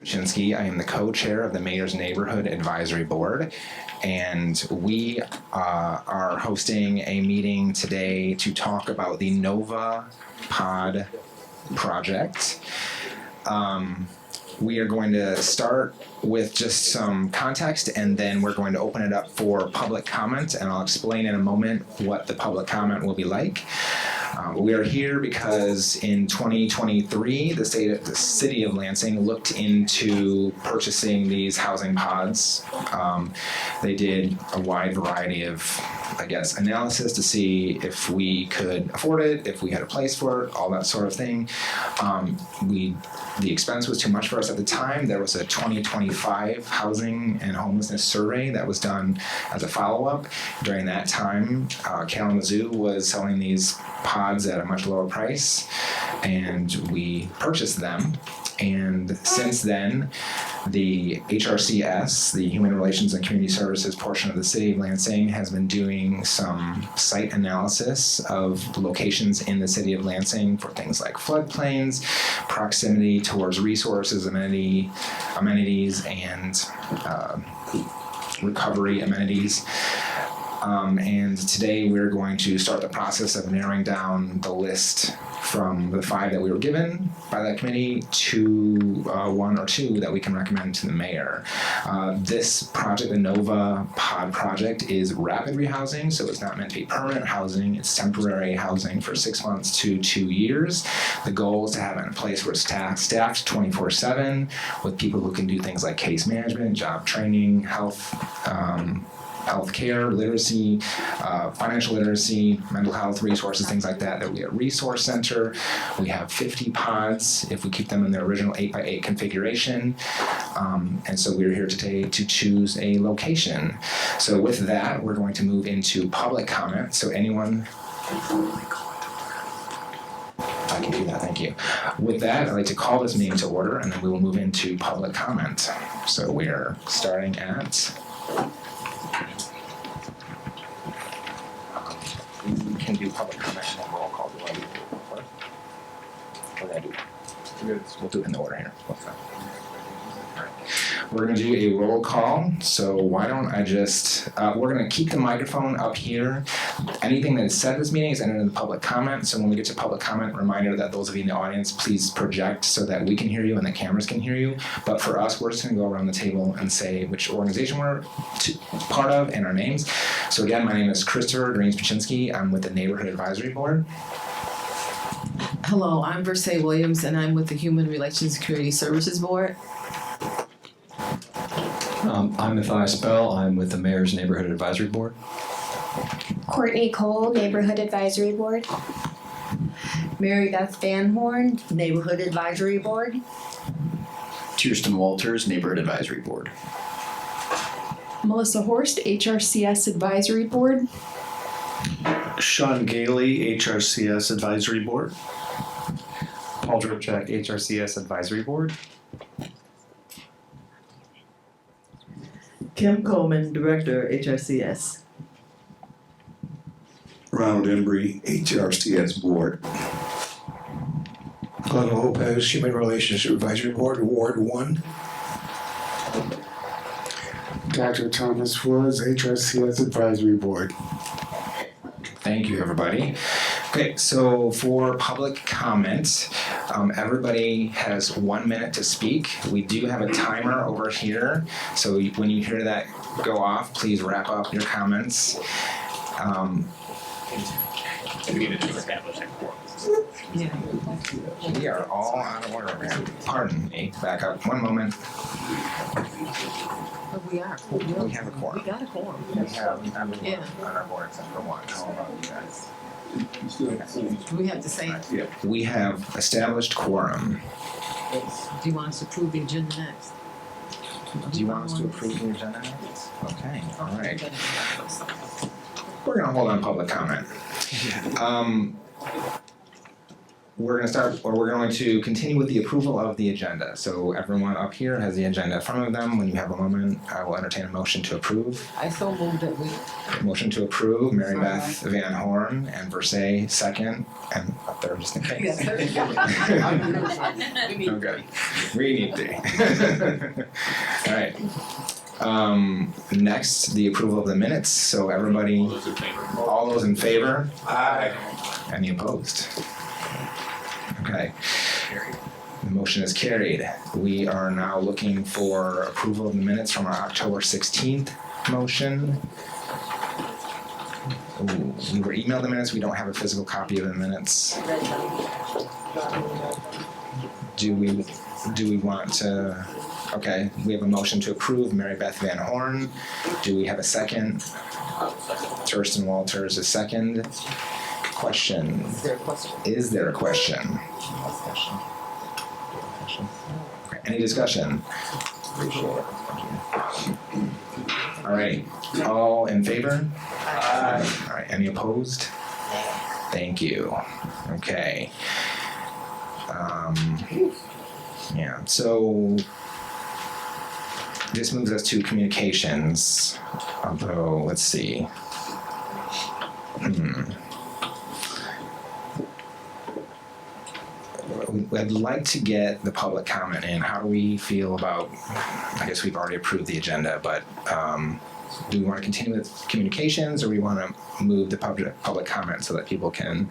Shinsky. I am the co-chair of the Mayor's Neighborhood Advisory Board, and we are hosting a meeting today to talk about the Nova Pod project. We are going to start with just some context, and then we're going to open it up for public comment, and I'll explain in a moment what the public comment will be like. We are here because in 2023, the city of Lansing looked into purchasing these housing pods. They did a wide variety of, analysis to see if we could afford it, if we had a place for it, all that sort of thing. The expense was too much for us at the time. There was a 2025 housing and homelessness survey that was done as a follow-up. During that time, Kalamazoo was selling these pods at a much lower price, and we purchased them. And since then, the HRCS, the Human Relations and Community Services portion of the city of Lansing, has been doing some site analysis of locations in the city of Lansing for things like floodplains, proximity towards resources, amenities, and recovery amenities. And today we're going to start the process of narrowing down the list from the 5 that we were given by that committee to 1 or 2 that we can recommend to the mayor. This project, the Nova Pod project, is rapid rehousing, so it's not meant to be permanent housing. It's temporary housing for 6 months to 2 years. The goal is to have it in a place where it's staffed 24/7 with people who can do things like case management, job training, healthcare, literacy, financial literacy, mental health resources, things like that. There will be a resource center. We have 50 pods if we keep them in their original 8x8 configuration. And so we're here today to choose a location. So with that, we're going to move into public comment. So anyone... I can do that, thank you. With that, I'd like to call this meeting to order, and then we will move into public comment. So we're starting at... We can do public comment and then roll call. Do I do it first? What did I do? We'll do it in the order here. We're going to do a roll call, so why don't I just, we're going to keep the microphone up here. Anything that's said at this meeting is entered in the public comment, so when we get to public comment, reminder that those of you in the audience, please project so that we can hear you and the cameras can hear you. But for us, we're just going to go around the table and say which organization we're part of and our names. So again, my name is Christopher Greens-Paczynski. I'm with the Neighborhood Advisory Board. Hello, I'm Versailles Williams, and I'm with the Human Relations and Community Services Board. I'm Matthias Bell. I'm with the Mayor's Neighborhood Advisory Board. Courtney Cole, Neighborhood Advisory Board. Mary Beth Van Horn, Neighborhood Advisory Board. Kirsten Walters, Neighborhood Advisory Board. Melissa Horst, HRCS Advisory Board. Sean Gailey, HRCS Advisory Board. Paul Drobchak, HRCS Advisory Board. Kim Coleman, Director, HRCS. Ronald Embry, HRCS Board. Glenn Lopez, Human Relations Advisory Board, Ward 1. Dr. Thomas Woods, HRCS Advisory Board. Thank you, everybody. Okay, so for public comment, everybody has 1 minute to speak. We do have a timer over here, so when you hear that go off, please wrap up your comments. We are all out of order, man. Pardon me. Back up 1 moment. But we are. We have a quorum. We got a quorum. We have everyone on our board except for 1. How about you guys? Do we have to say, We have established quorum. do you want us to approve the agenda next? Do you want us to approve the agenda next? Okay, all right. We're gonna hold on public comment. we're going to continue with the approval of the agenda. So everyone up here has the agenda in front of them. When you have a moment, I will entertain a motion to approve. I so moved that we. Motion to approve, Mary Beth Van Horn and Versailles second, and a third just in case. Okay, we need three. All right. Next, the approval of the minutes. So everybody, all those in favor? Aye. Any opposed? Okay. The motion is carried. We are now looking for approval of the minutes from our October 16th motion. Ooh, we were emailed the minutes. We don't have a physical copy of the minutes. Do we want to? Okay, we have a motion to approve Mary Beth Van Horn. Do we have a second? Thurston Walters a second. Question. Is there a question? Okay, any discussion? All right, all in favor? Aye. All right, any opposed? Thank you. Okay. Yeah, so this moves us to communications, although, let's see. I'd like to get the public comment in. How do we feel about, I guess we've already approved the agenda, but do we want to continue with communications, or we want to move the public comment so that people can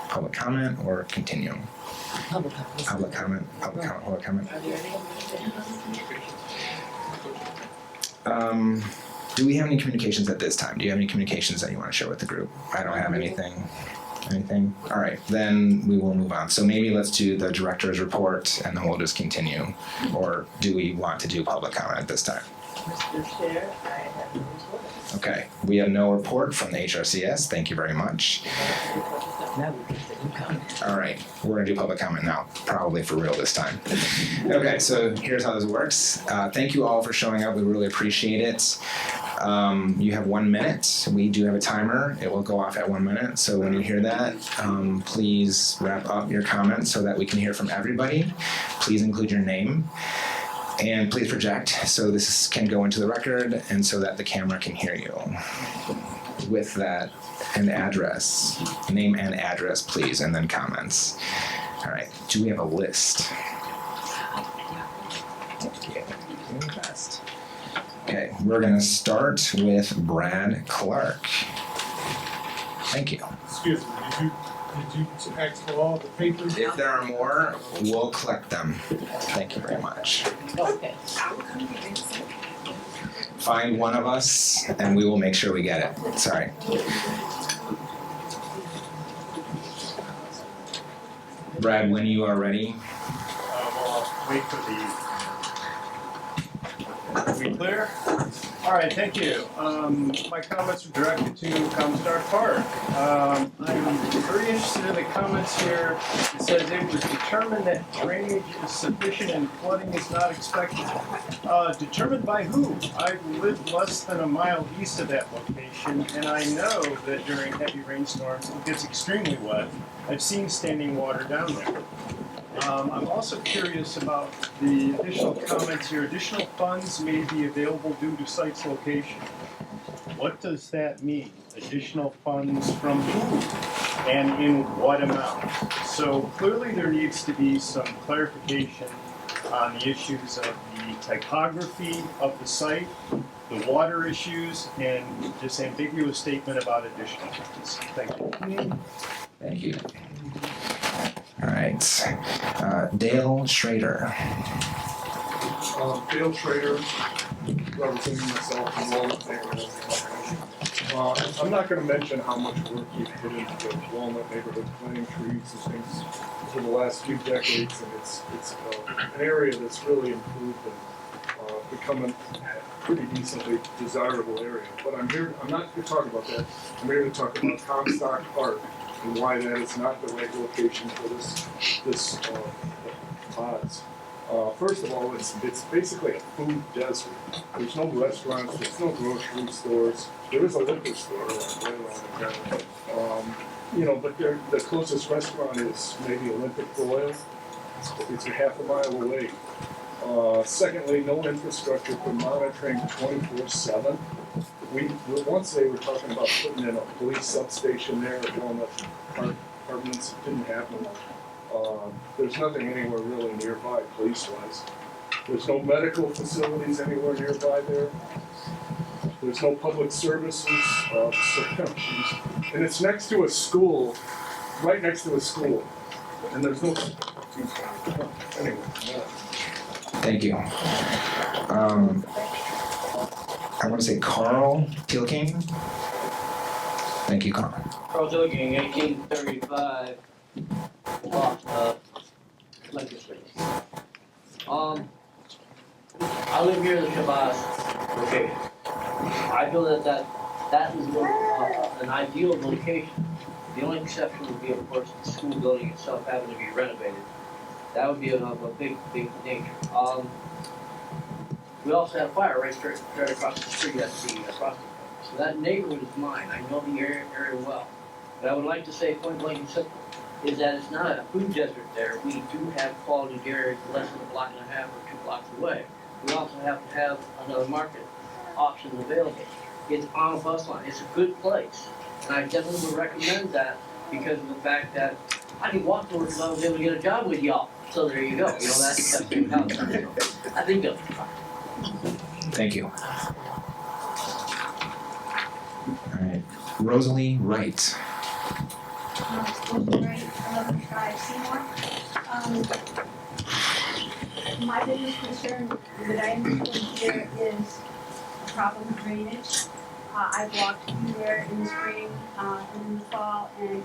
public comment or continue? Public comment. Do we have any communications at this time? Do you have any communications that you want to share with the group? I don't have anything. Anything? All right, then we will move on. So maybe let's do the director's report and then we'll just continue. Or do we want to do public comment at this time? Mr. Chair, I have no report. Okay, we have no report from the HRCS. Thank you very much. All right, we're gonna do public comment now, probably for real this time. Okay, so here's how this works. Thank you all for showing up. We really appreciate it. You have 1 minute. We do have a timer. It will go off at 1 minute. So when you hear that, please wrap up your comments so that we can hear from everybody. Please include your name. And please project so this can go into the record and so that the camera can hear you. With that, an address, name and address, please, and then comments. All right, do we have a list? Okay, we're gonna start with Brad Clark. Thank you. Excuse me, did you ask for all the papers? If there are more, we'll collect them. Thank you very much. Okay. Find one of us and we will make sure we get it. Sorry. Brad, when you are ready. Well, I'll wait for the. Are we clear? All right, thank you. My comments are directed to Comstar Park. I'm very interested in the comments here. It says it was determined that drainage is sufficient and flooding is not expected. Determined by who? I live less than a mile east of that location, and I know that during heavy rainstorms it gets extremely wet. I've seen standing water down there. I'm also curious about the additional comments here. Additional funds may be available due to site's location. What does that mean? Additional funds from who and in what amount? So clearly there needs to be some clarification on the issues of the typography of the site, the water issues, and this ambiguous statement about additional funds. Thank you. Thank you. All right, Dale Schrader. Dale Schrader, representing myself and Walnut Neighborhood. I'm not going to mention how much work we've put into the Walnut Neighborhood, planting trees and things for the last few decades, and it's an area that's really improved and become a pretty decently desirable area. But I'm not here to talk about that. I'm here to talk about Comstock Park and why that is not the right location for this pods. First of all, it's basically a food desert. There's no restaurants, there's no grocery stores. There is a liquor store right around the corner. you know, but the closest restaurant is maybe Olympic Broil. It's a half a mile away. Secondly, no infrastructure for monitoring 24/7. Once they were talking about putting in a police substation there at Walnut Apartments. It didn't happen. There's nothing anywhere really nearby police-wise. There's no medical facilities anywhere nearby there. There's no public services, and it's next to a school, right next to a school, and there's no. Anyway. Thank you. I want to say Carl Tilking. Thank you, Carl. Carl Tilking, 1835, legislature. I live near the Shabazz location. I feel that is an ideal location. The only exception would be, of course, the school building itself having to be renovated. That would be a big danger. We also have fire right across the street at the across the so that neighborhood is mine. I know the area well. But I would like to say point blank and simple is that it's not a food desert there. We do have quality dairy less than a block and a half or 2 blocks away. We also have to have another market option available. It's on a bus line. It's a good place. And I definitely would recommend that because of the fact that I can walk to work because I was able to get a job with y'all. So there you go. You know, that's how I think of it. Thank you. All right, Rosalie Wright. Rosalie Wright, 11-5 Seymour. My biggest concern that I'm seeing here is a problem with drainage. I've walked through there in the spring and in the fall, and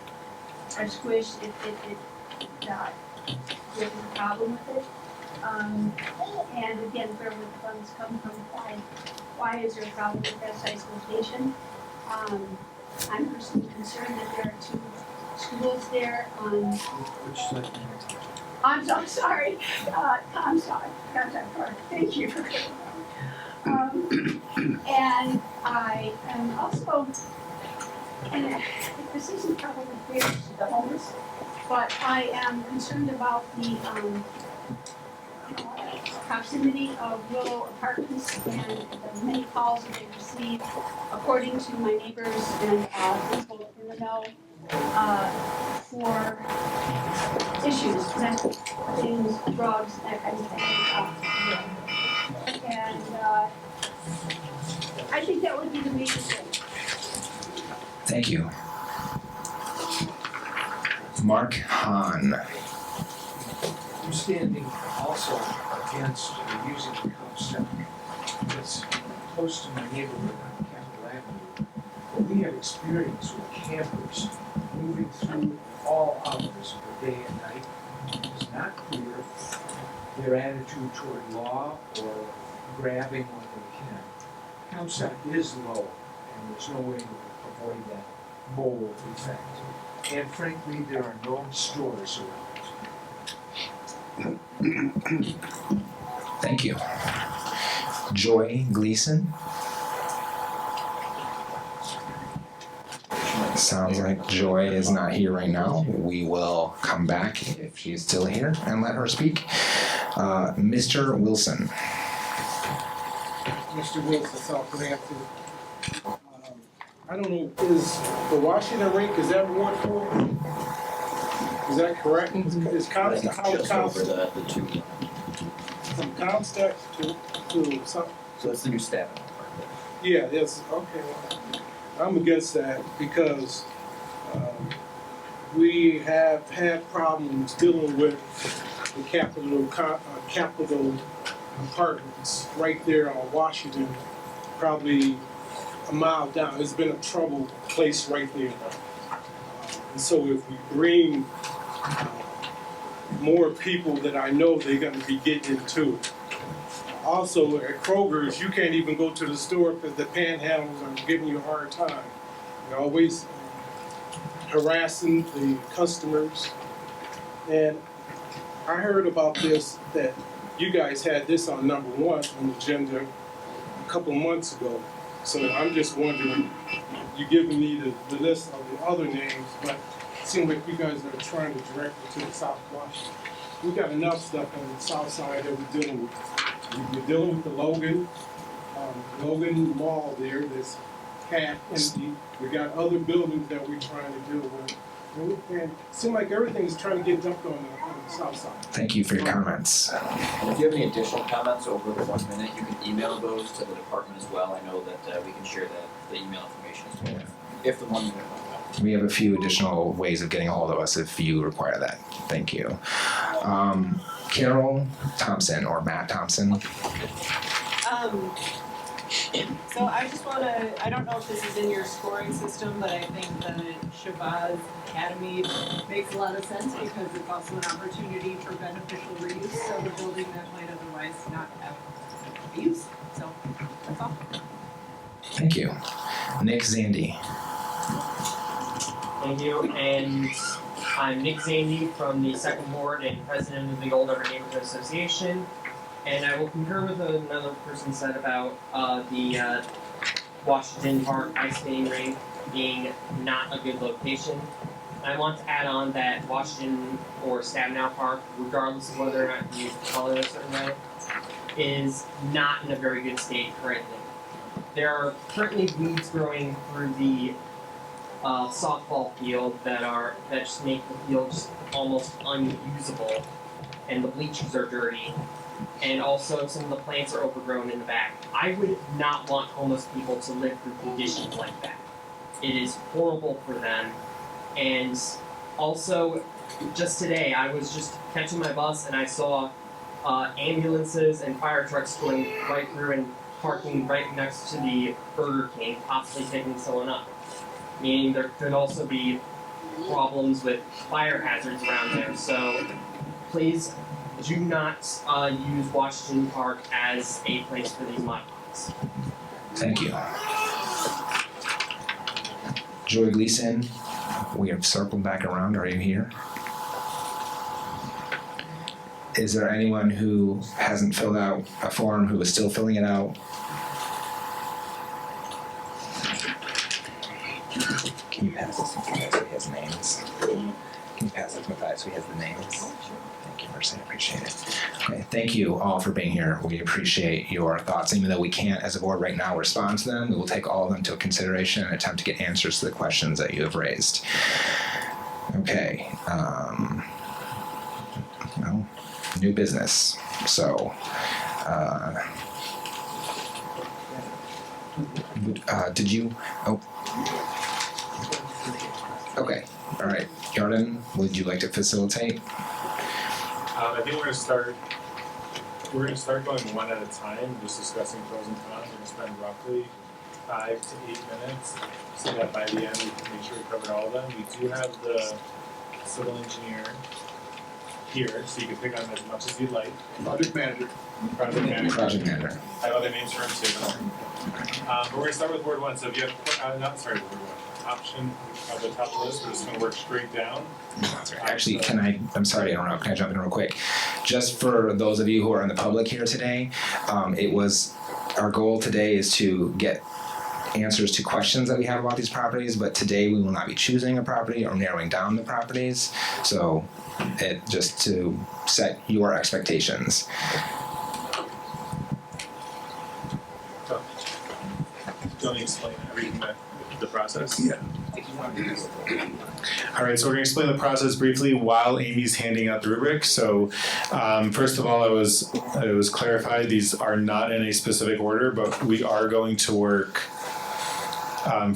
I've squished there's a problem with it. And again, where would the funds come from? Why is there a problem with that size location? I'm personally concerned that there are 2 schools there on. I'm sorry. I'm sorry. Contact card. Thank you for and I am also, and this isn't probably fair to the homeless, but I am concerned about the proximity of Willow Apartments and the many calls that they receive, according to my neighbors and people in the know, for issues, mental things, drugs, that kind of thing. And I think that would be the major thing. Thank you. Mark Hahn. I'm standing also against using the concept that's close to my neighborhood on Capitol Avenue. But we have experience with campers moving through all hours of the day and night. It's not clear their attitude toward law or grabbing what they can. Comstock is low, and there's no way to avoid that mold effect. And frankly, there are no stores around. Thank you. Joy Gleason. Sounds like Joy is not here right now. We will come back if she's still here and let her speak. Mr. Wilson. Mr. Wilson, South Hampton. I don't know, is the Washington rink, is that Ward 4? Is that correct? Is Comstock from Comstock to something? So it's the new staff. Yeah, yes, okay. I'm against that because we have had problems dealing with the Capitol Apartments right there on Washington, probably a mile down. It's been a trouble place right there. And so if we bring more people that I know they're going to be getting into. Also at Kroger's, you can't even go to the store because the panhandlers are giving you a hard time. They're always harassing the customers. And I heard about this, that you guys had this on number 1 on the agenda a couple months ago. So I'm just wondering, you giving me the list of the other names, but it seems like you guys are trying to direct it to the South Washington. We got enough stuff on the south side that we're dealing with. We're dealing with the Logan Mall there that's half empty. We got other buildings that we're trying to deal with. And it seems like everything's trying to get dumped on the south side. Thank you for your comments. And if you have any additional comments over the 1 minute, you can email those to the department as well. I know that we can share the email information as well, if the 1 minute runs out. We have a few additional ways of getting a hold of us if you require that. Thank you. Carol Thompson or Matt Thompson. So I just wanna, I don't know if this is in your scoring system, but I think the Shabazz Academy makes a lot of sense because it's also an opportunity for beneficial reuse of a building that might otherwise not have use. So that's all. Thank you. Nick Zandy. Thank you, and I'm Nick Zandy from the Second Ward and President of the Old River Neighborhood Association. And I will concur with what another person said about the Washington Park ice skating rink being not a good location. And I want to add on that Washington or Stabenow Park, regardless of whether or not you call it a certain way, is not in a very good state currently. There are currently weeds growing through the softball field that just make the field just almost unusable, and the bleachers are dirty. And also some of the plants are overgrown in the back. I would not want homeless people to live through conditions like that. It is horrible for them. And also, just today, I was just catching my bus and I saw ambulances and fire trucks going right through and parking right next to the Burger King, possibly picking someone up. Meaning there could also be problems with fire hazards around there. So please do not use Washington Park as a place for these mud pots. Thank you. Joy Gleason, we have circled back around. Are you here? Is there anyone who hasn't filled out a form who is still filling it out? Can you pass this to Matthias so he has names? Can you pass it to Matthias so he has the names? Thank you, Mercy. I appreciate it. Okay, thank you all for being here. We appreciate your thoughts. Even though we can't, as a board right now, respond to them, we will take all of them into consideration and attempt to get answers to the questions that you have raised. Okay. Well, new business. So, did you? Oh. Okay. All right. Yarden, would you like to facilitate? I think we're gonna start going one at a time, just discussing pros and cons. We're gonna spend roughly 5 to 8 minutes, so that by the end we can make sure we covered all of them. We do have the civil engineer here, so you can pick on him as much as you'd like. Project manager. Project manager. Project manager. I have other names for him too. But we're gonna start with Ward 1. So if you have, Ward 1. Option at the top of the list, we're just gonna work straight down. Actually, I'm sorry to interrupt, can I jump in real quick? Just for those of you who are in the public here today, our goal today is to get answers to questions that we have about these properties, but today we will not be choosing a property or narrowing down the properties. So just to set your expectations. So, do you want me to explain everything the process? Yeah. All right, so we're going to explain the process briefly while Amy's handing out the rubric. So, first of all, it was clarified these are not in a specific order, but we are going to work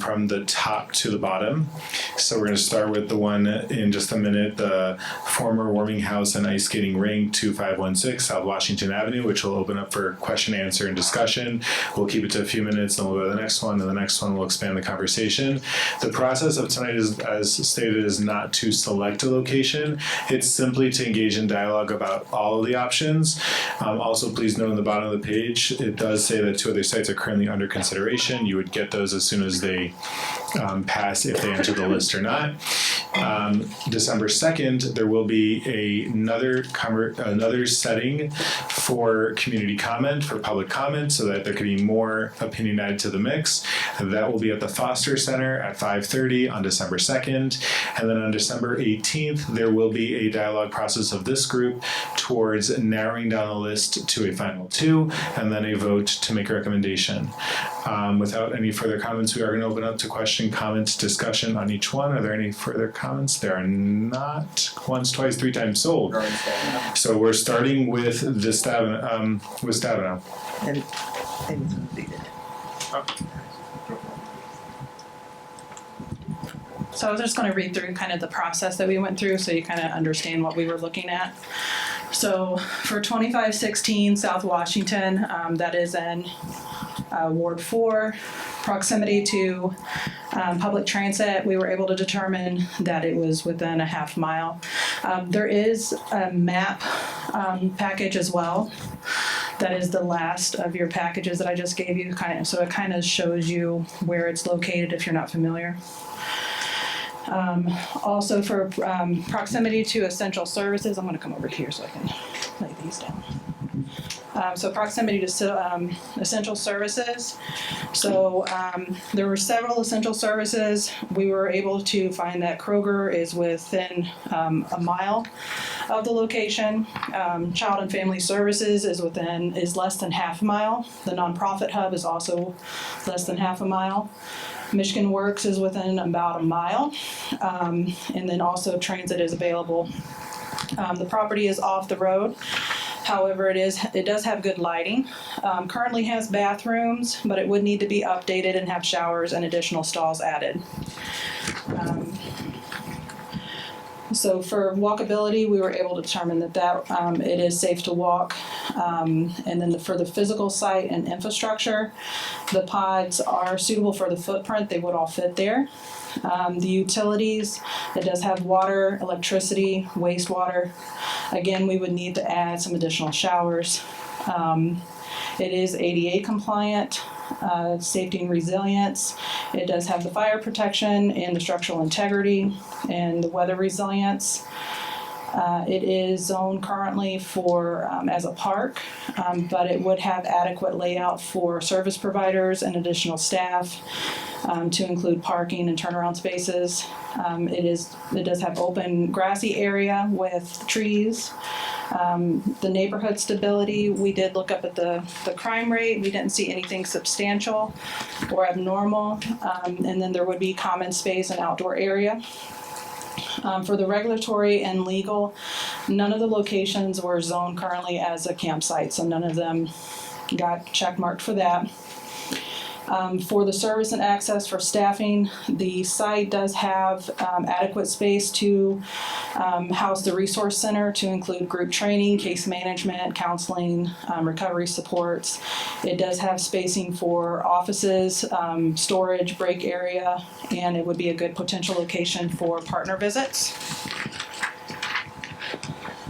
from the top to the bottom. So we're going to start with the one in just a minute, the former warming house and ice skating rink, 2516 South Washington Avenue, which will open up for question, answer, and discussion. We'll keep it to a few minutes, then we'll go to the next one, and the next one will expand the conversation. The process of tonight, is, as stated, is not to select a location. It's simply to engage in dialogue about all of the options. Also, please note on the bottom of the page, it does say that 2 other sites are currently under consideration. You would get those as soon as they pass, if they enter the list or not. December 2nd, there will be another setting for community comment, for public comment, so that there could be more opinion added to the mix. That will be at the Foster Center at 5:30 on December 2nd. And then on December 18th, there will be a dialogue process of this group towards narrowing down the list to a final 2, and then a vote to make a recommendation. Without any further comments, we are going to open up to question, comments, discussion on each one. Are there any further comments? There are not. Once, twice, 3 times sold. So we're starting with the Stabenow. And it's completed. So I was just going to read through kind of the process that we went through so you kind of understand what we were looking at. So for 2516 South Washington, that is in Ward 4, proximity to public transit, we were able to determine that it was within a half mile. There is a map package as well. That is the last of your packages that I just gave you, so it kind of shows you where it's located if you're not familiar. Also for proximity to essential services, I'm going to come over here so I can lay these down. So proximity to essential services. So there were several essential services. We were able to find that Kroger is within a mile of the location. Child and Family Services is less than half a mile. The nonprofit hub is also less than half a mile. Michigan Works is within about a mile, and then also transit is available. The property is off the road. However, it does have good lighting. Currently has bathrooms, but it would need to be updated and have showers and additional stalls added. So for walkability, we were able to determine that it is safe to walk. And then for the physical site and infrastructure, the pods are suitable for the footprint. They would all fit there. The utilities, it does have water, electricity, wastewater. Again, we would need to add some additional showers. It is ADA compliant, safety and resilience. It does have the fire protection and the structural integrity and the weather resilience. It is zoned currently for as a park, but it would have adequate layout for service providers and additional staff to include parking and turnaround spaces. It does have open grassy area with trees. The neighborhood stability, we did look up at the crime rate. We didn't see anything substantial or abnormal. And then there would be common space and outdoor area. For the regulatory and legal, none of the locations were zoned currently as a campsite, so none of them got check marked for that. For the service and access for staffing, the site does have adequate space to house the resource center to include group training, case management, counseling, recovery supports. It does have spacing for offices, storage, break area, and it would be a good potential location for partner visits.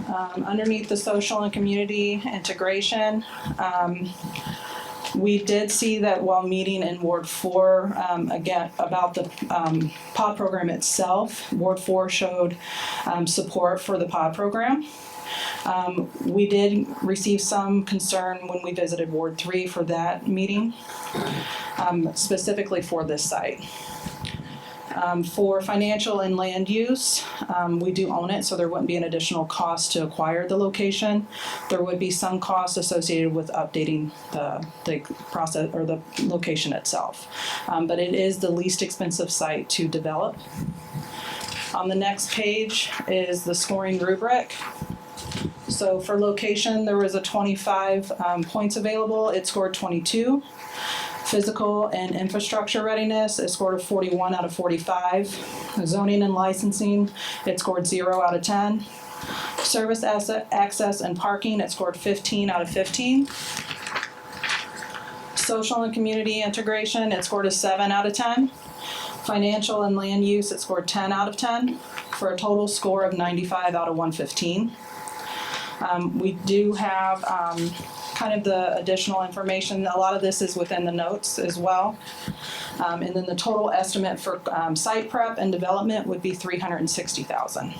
Underneath the social and community integration, we did see that while meeting in Ward 4, again, about the POD program itself, Ward 4 showed support for the POD program. We did receive some concern when we visited Ward 3 for that meeting, specifically for this site. For financial and land use, we do own it, so there wouldn't be an additional cost to acquire the location. There would be some cost associated with updating the process or the location itself. But it is the least expensive site to develop. On the next page is the scoring rubric. So for location, there was a 25 points available. It scored 22. Physical and infrastructure readiness, it scored a 41 out of 45. Zoning and licensing, it scored 0 out of 10. Service asset access and parking, it scored 15 out of 15. Social and community integration, it scored a 7 out of 10. Financial and land use, it scored 10 out of 10 for a total score of 95 out of 115. We do have kind of the additional information. A lot of this is within the notes as well. And then the total estimate for site prep and development would be $360,000.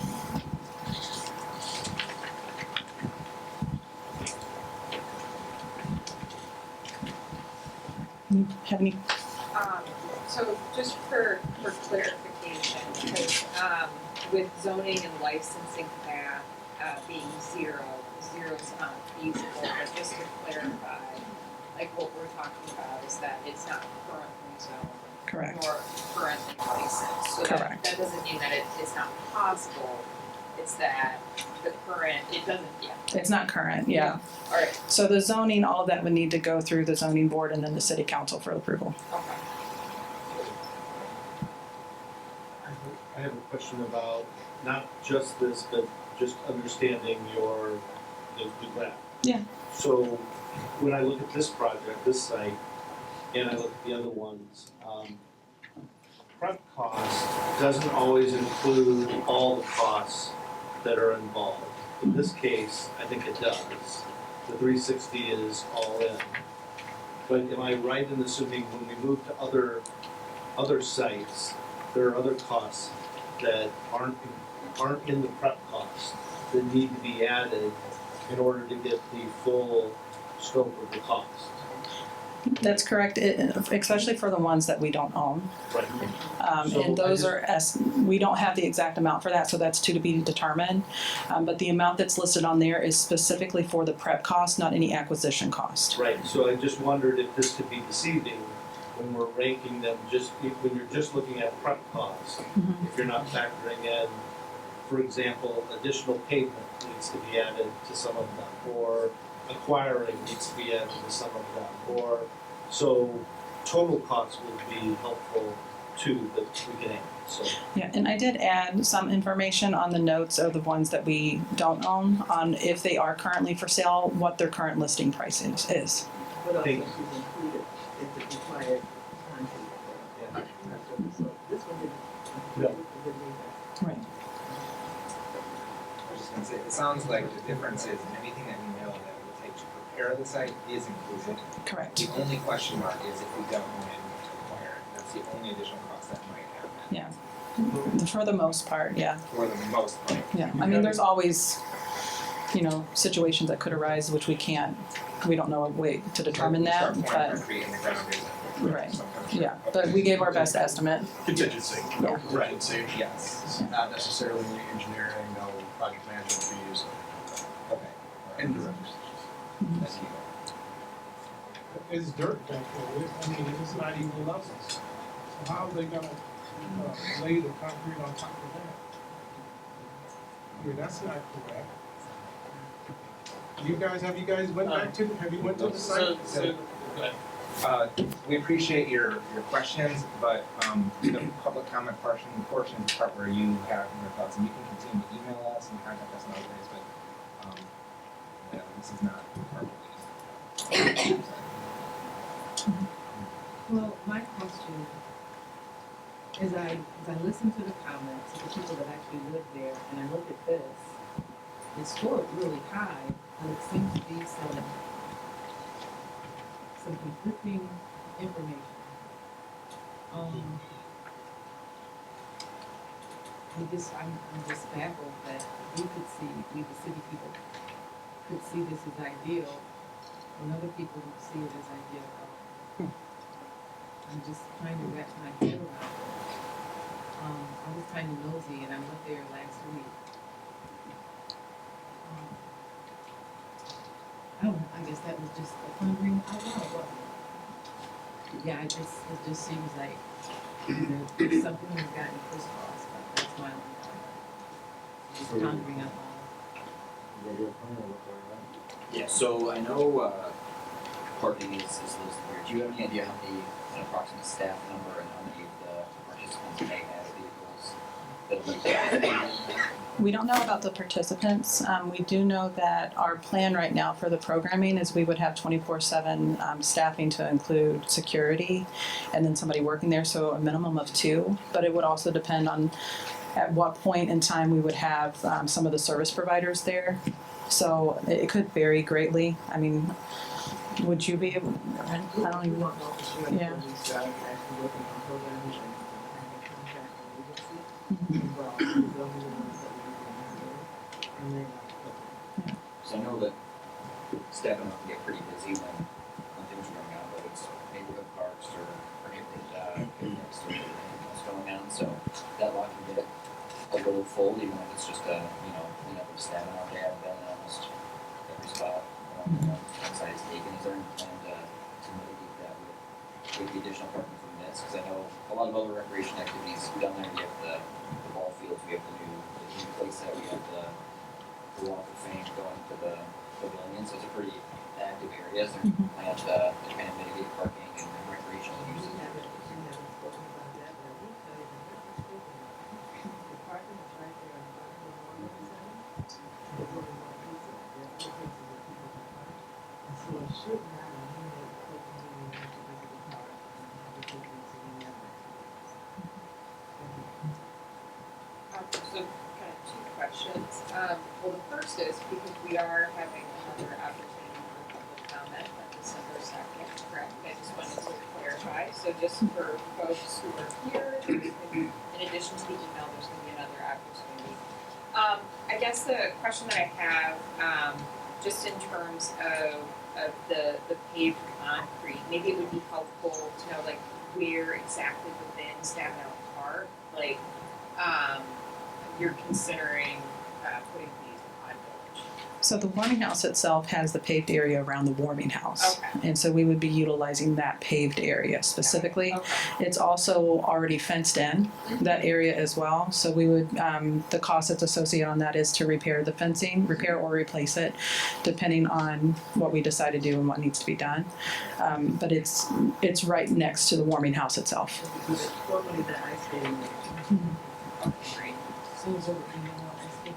Have any? So just for clarification, because with zoning and licensing path being zero's not feasible, but just to clarify, like what we're talking about is that it's not currently zoned. Correct. Nor currently licensed, so Correct. that doesn't mean that it's not possible, it's that the current, it doesn't, It's not current, yeah. Alright, So the zoning, all of that would need to go through the zoning board and then the city council for approval. okay. I have a question about not just this, but just understanding the graph. Yeah. So when I look at this project, this site, and I look at the other ones, prep cost doesn't always include all the costs that are involved. In this case, I think it does. The 360 is all in. But am I right in assuming when we move to other sites, there are other costs that aren't in the prep costs that need to be added in order to get the full scope of the cost? That's correct, especially for the ones that we don't own. Right. So And those I just- we don't have the exact amount for that, so that's to be determined. But the amount that's listed on there is specifically for the prep cost, not any acquisition cost. Right, so I just wondered if this could be deceiving when we're ranking them, when you're just looking at prep costs, if you're not factoring in, for example, additional pavement needs to be added to some of them, or acquiring needs to be added to some of them, or, so total costs would be helpful too, that we can add, so. Yeah, and I did add some information on the notes of the ones that we don't own, on if they are currently for sale, what their current listing price is. But also Thank- she's included if it required content. So this one didn't. Right. I was just gonna say, it sounds like the difference is anything that we know that it would take to prepare the site is included. Correct. The only question mark is if we don't own it, we have to acquire it. That's the only additional cost that might happen. Yeah. For the most part, yeah. For the most part. Yeah, I mean, there's always, situations that could arise which we don't know a way to determine that, Start pouring but, concrete in the ground is- right, sometimes- yeah, but we gave our best estimate. Contingency, Yeah. contingency. Yes. Not necessarily engineering, no project management fees. Okay. Indirect. That's you. It's dirt back there, I mean, it's not even levels. So how are they gonna, lay the concrete on top of that? I mean, that's not correct. Have you guys went back to, have you went to the site? We appreciate your questions, but the public comment portion is the part where you have your thoughts, and you can continue to email us and contact us in other ways, but yeah, this is not our release. Well, my question, as I listen to the comments of the people that actually live there, and I look at this, it's scored really high, and it seems to be some conflicting information. I'm just baffled that we, the city people, could see this as ideal, when other people would see it as ideal. I'm just trying to wrap my head around it. I was kind of nosy, and I went there last week. I don't know, I guess that was just a wondering out loud, wasn't it? Yeah, it just seems like there's something that's gotten crisscrossed, but that's my only comment. Just pondering out loud. Yeah, so I know parking is listed here. Do you have any idea how many, an approximate staff number and how many of the participants may have vehicles that will be We don't know about the participants. We do know that our plan right now for the programming is we would have 24/7 staffing to include security and then somebody working there, so a minimum of 2. But it would also depend on at what point in time we would have some of the service providers there. So it could vary greatly. I mean, would you be able, I don't even, yeah. So I know that staff and I can get pretty busy when things are going on, whether it's neighborhood parks or neighborhood picnics or anything else going on. So that lot can get a little full, even if it's just a clean up of staff out there. I've been in almost every spot one side is taken. Is there any plan to mitigate that with the additional parking from this? Because I know a lot of other recreation activities down there. We have the ball fields, we have the new place set, we have the Walk of Fame going to the pavilion, so it's a pretty active area. Is there a plan to kind of mitigate parking and recreational uses? So kind of two questions. Well, the first is because we are having another opportunity for public comment on December 2nd, correct? I just wanted to clarify. So just for folks who are here, in addition to the email, there's going to be another opportunity. I guess the question that I have, just in terms of the paved concrete, maybe it would be helpful to know like where exactly within Staten Island Park, like you're considering putting these on village. So the warming house itself has the paved area around the warming house. Okay. And so we would be utilizing that paved area specifically. Okay. It's also already fenced in, that area as well. So we would, the cost that's associated on that is to repair the fencing, repair or replace it, depending on what we decide to do and what needs to be done. But it's right next to the warming house itself. Formerly the ice skating rink. Great. So is there, ice skating?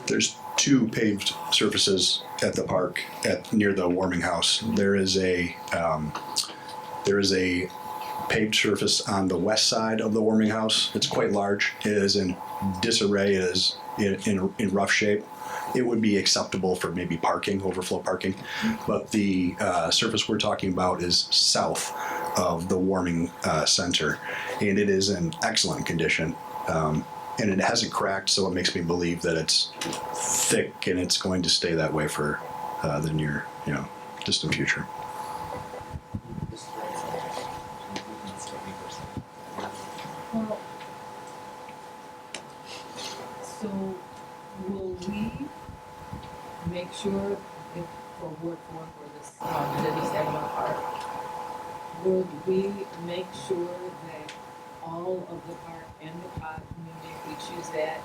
There's two paved surfaces at the park near the warming house. There is a paved surface on the west side of the warming house. It's quite large. It is in disarray. It is in rough shape. It would be acceptable for maybe parking, overflow parking, but the surface we're talking about is south of the warming center, and it is in excellent condition. And it hasn't cracked, so it makes me believe that it's thick and it's going to stay that way for the near, distant future. Well, so will we make sure if for Ward 4 for this, Debbie Stagman Park, will we make sure that all of the park and the pod community, if we choose that,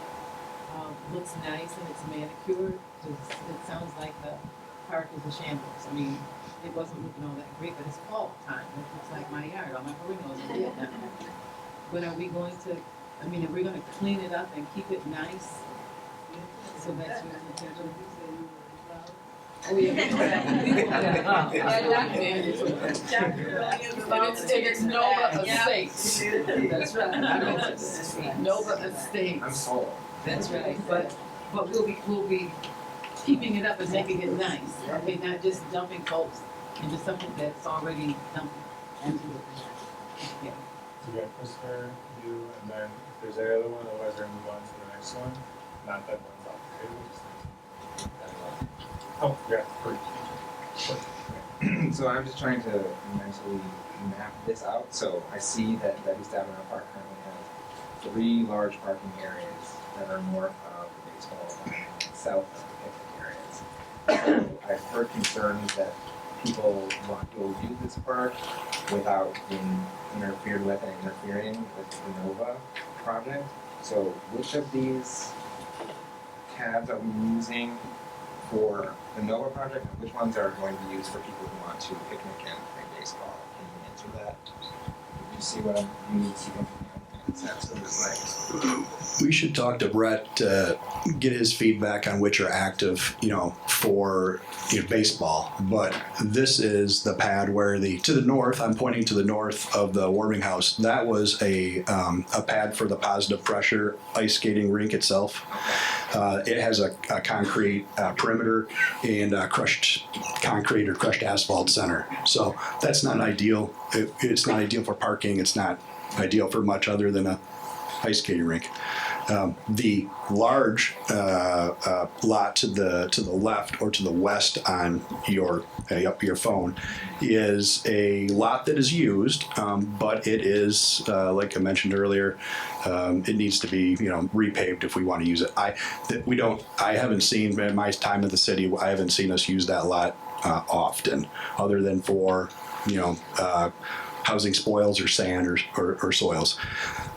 looks nice and it's manicured? Because it sounds like the park is a shambles. I mean, it wasn't looking all that great, but it's fall time. It looks like my yard, all my windows are lit now. But are we going to, are we going to clean it up and keep it nice? So that's your intention? Oh, It's Nova Estates. That's right. Nova Estates. I'm sold. That's right. But we'll be keeping it up and making it nice. Okay, not just dumping folks into something that's already dumped into it. Yeah. So we got Christopher, you, and then if there's any other one, otherwise we're gonna move on to the next one. Not that one's off the table, just. Oh, yeah, great. So I'm just trying to mentally map this out. So I see that Debbie Stagman Park currently has 3 large parking areas that are north of the baseball diamond and south of the picnic areas. So I've heard concerns that people want to use this park without being interfered with and interfering with the Nova project. So which of these tabs are we using for the Nova project, and which ones are going to be used for people who want to picnic and play baseball? Can you answer that? Do you see what you need to see from me? concepts of his legs. We should talk to Brett to get his feedback on which are active, for baseball. But this is the pad where to the north, I'm pointing to the north of the warming house. That was a pad for the positive pressure ice skating rink itself. It has a concrete perimeter and a crushed concrete or crushed asphalt center. So that's not ideal. It's not ideal for parking. It's not ideal for much other than a ice skating rink. The large lot to the left or to the west on your phone is a lot that is used, but it is like I mentioned earlier. It needs to be repaved if we want to use it. I haven't seen in my time in the city. I haven't seen us use that lot often, other than for housing spoils or sand or soils.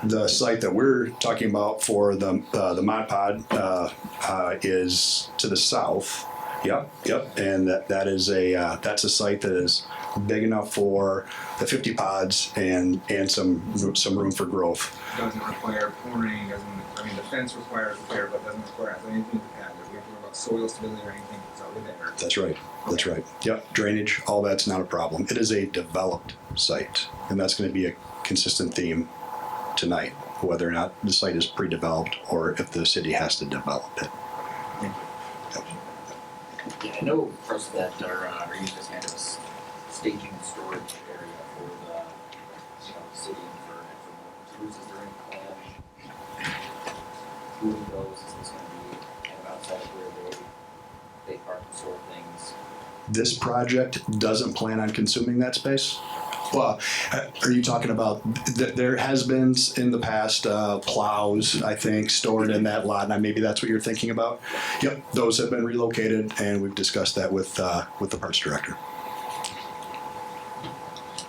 The site that we're talking about for the Mod Pod is to the south. Yep, and that's a site that is big enough for the 50 pods and some room for growth. Doesn't require pouring. The fence requires repair, but doesn't require anything to pad. We have to worry about soil stability or anything that's already there. That's right. That's right. Yep, drainage, all that's not a problem. It is a developed site, and that's going to be a consistent theme tonight, whether or not the site is pre-developed or if the city has to develop it. Yeah, I know parts of that are used as kind of a staging and storage area for the city and for crews. Is there any plan moving those? Is this going to be kind of outside of where they park and store things? This project doesn't plan on consuming that space. Well, are you talking about, there has been in the past plows, I think, stored in that lot, and maybe that's what you're thinking about? Yep, those have been relocated, and we've discussed that with the parks director.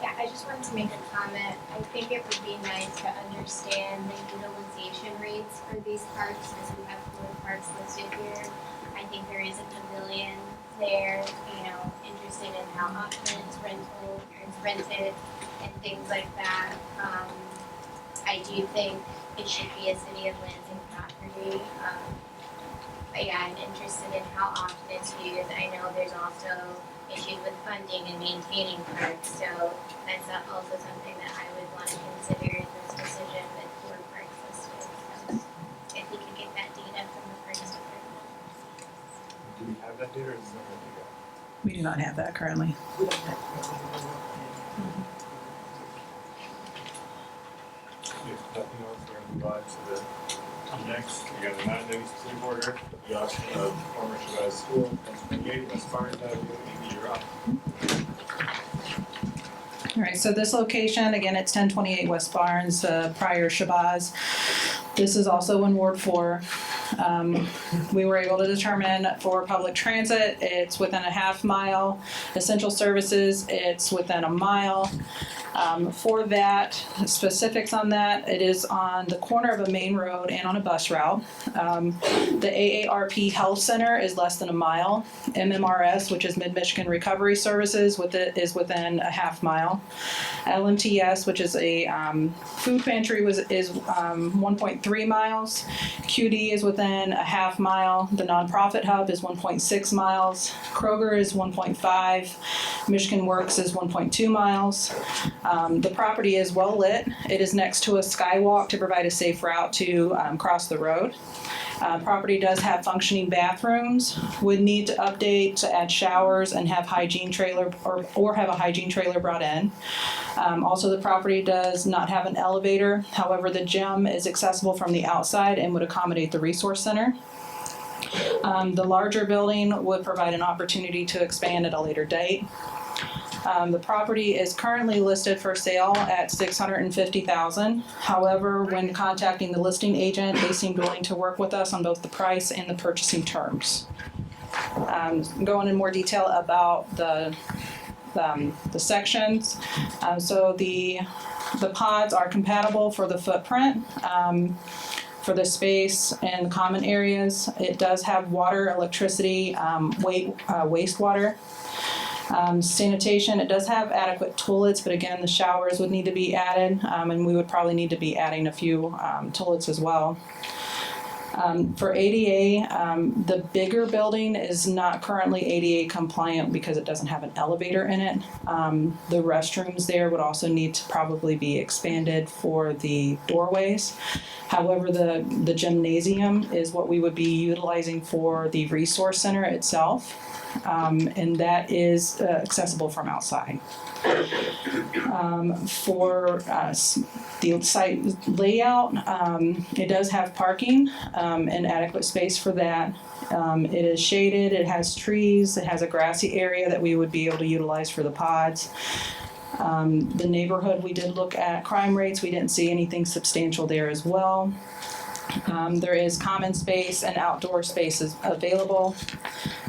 Yeah, I just wanted to make a comment. I think it would be nice to understand the utilization rates for these parks, as we have 4 parks listed here. I think there is a pavilion there, interested in how often it's rented and things like that. I do think it should be a City of Lansing property. But yeah, I'm interested in how often it's used. I know there's also issues with funding and maintaining parks, so that's also something that I would want to consider in this decision with 4 parks listed. So if we could get that data from the Parks Department. Do we have that data or is it something we got? We do not have that currently. If nothing else, we're gonna move on to the next. We got a non-name specific order. The auction of former Chavez School, 28 West Barnes Avenue. Amy, you're up. All right, so this location, again, it's 1028 West Barnes, prior Shabazz. This is also in Ward 4. We were able to determine for public transit, it's within a half mile. Essential services, it's within a mile. For that, specifics on that, it is on the corner of a main road and on a bus route. The AARP Health Center is less than a mile. MMRS, which is Mid-Michigan Recovery Services, is within a half mile. LMTS, which is a food pantry, is 1.3 miles. QD is within a half mile. The nonprofit hub is 1.6 miles. Kroger is 1.5. Michigan Works is 1.2 miles. The property is well lit. It is next to a skywalk to provide a safe route to cross the road. Property does have functioning bathrooms, would need to update to add showers and have hygiene trailer or have a hygiene trailer brought in. Also, the property does not have an elevator. However, the gym is accessible from the outside and would accommodate the resource center. The larger building would provide an opportunity to expand at a later date. The property is currently listed for sale at $650,000. However, when contacting the listing agent, they seemed willing to work with us on both the price and the purchasing terms. Going in more detail about the sections. So the pods are compatible for the footprint. For the space and common areas, it does have water, electricity, wastewater. Sanitation, it does have adequate toilets, but again, the showers would need to be added, and we would probably need to be adding a few toilets as well. For ADA, the bigger building is not currently ADA compliant because it doesn't have an elevator in it. The restrooms there would also need to probably be expanded for the doorways. However, the gymnasium is what we would be utilizing for the resource center itself, and that is accessible from outside. For the site layout, it does have parking and adequate space for that. It is shaded, it has trees, it has a grassy area that we would be able to utilize for the pods. The neighborhood, we did look at crime rates, we didn't see anything substantial there as well. There is common space and outdoor spaces available.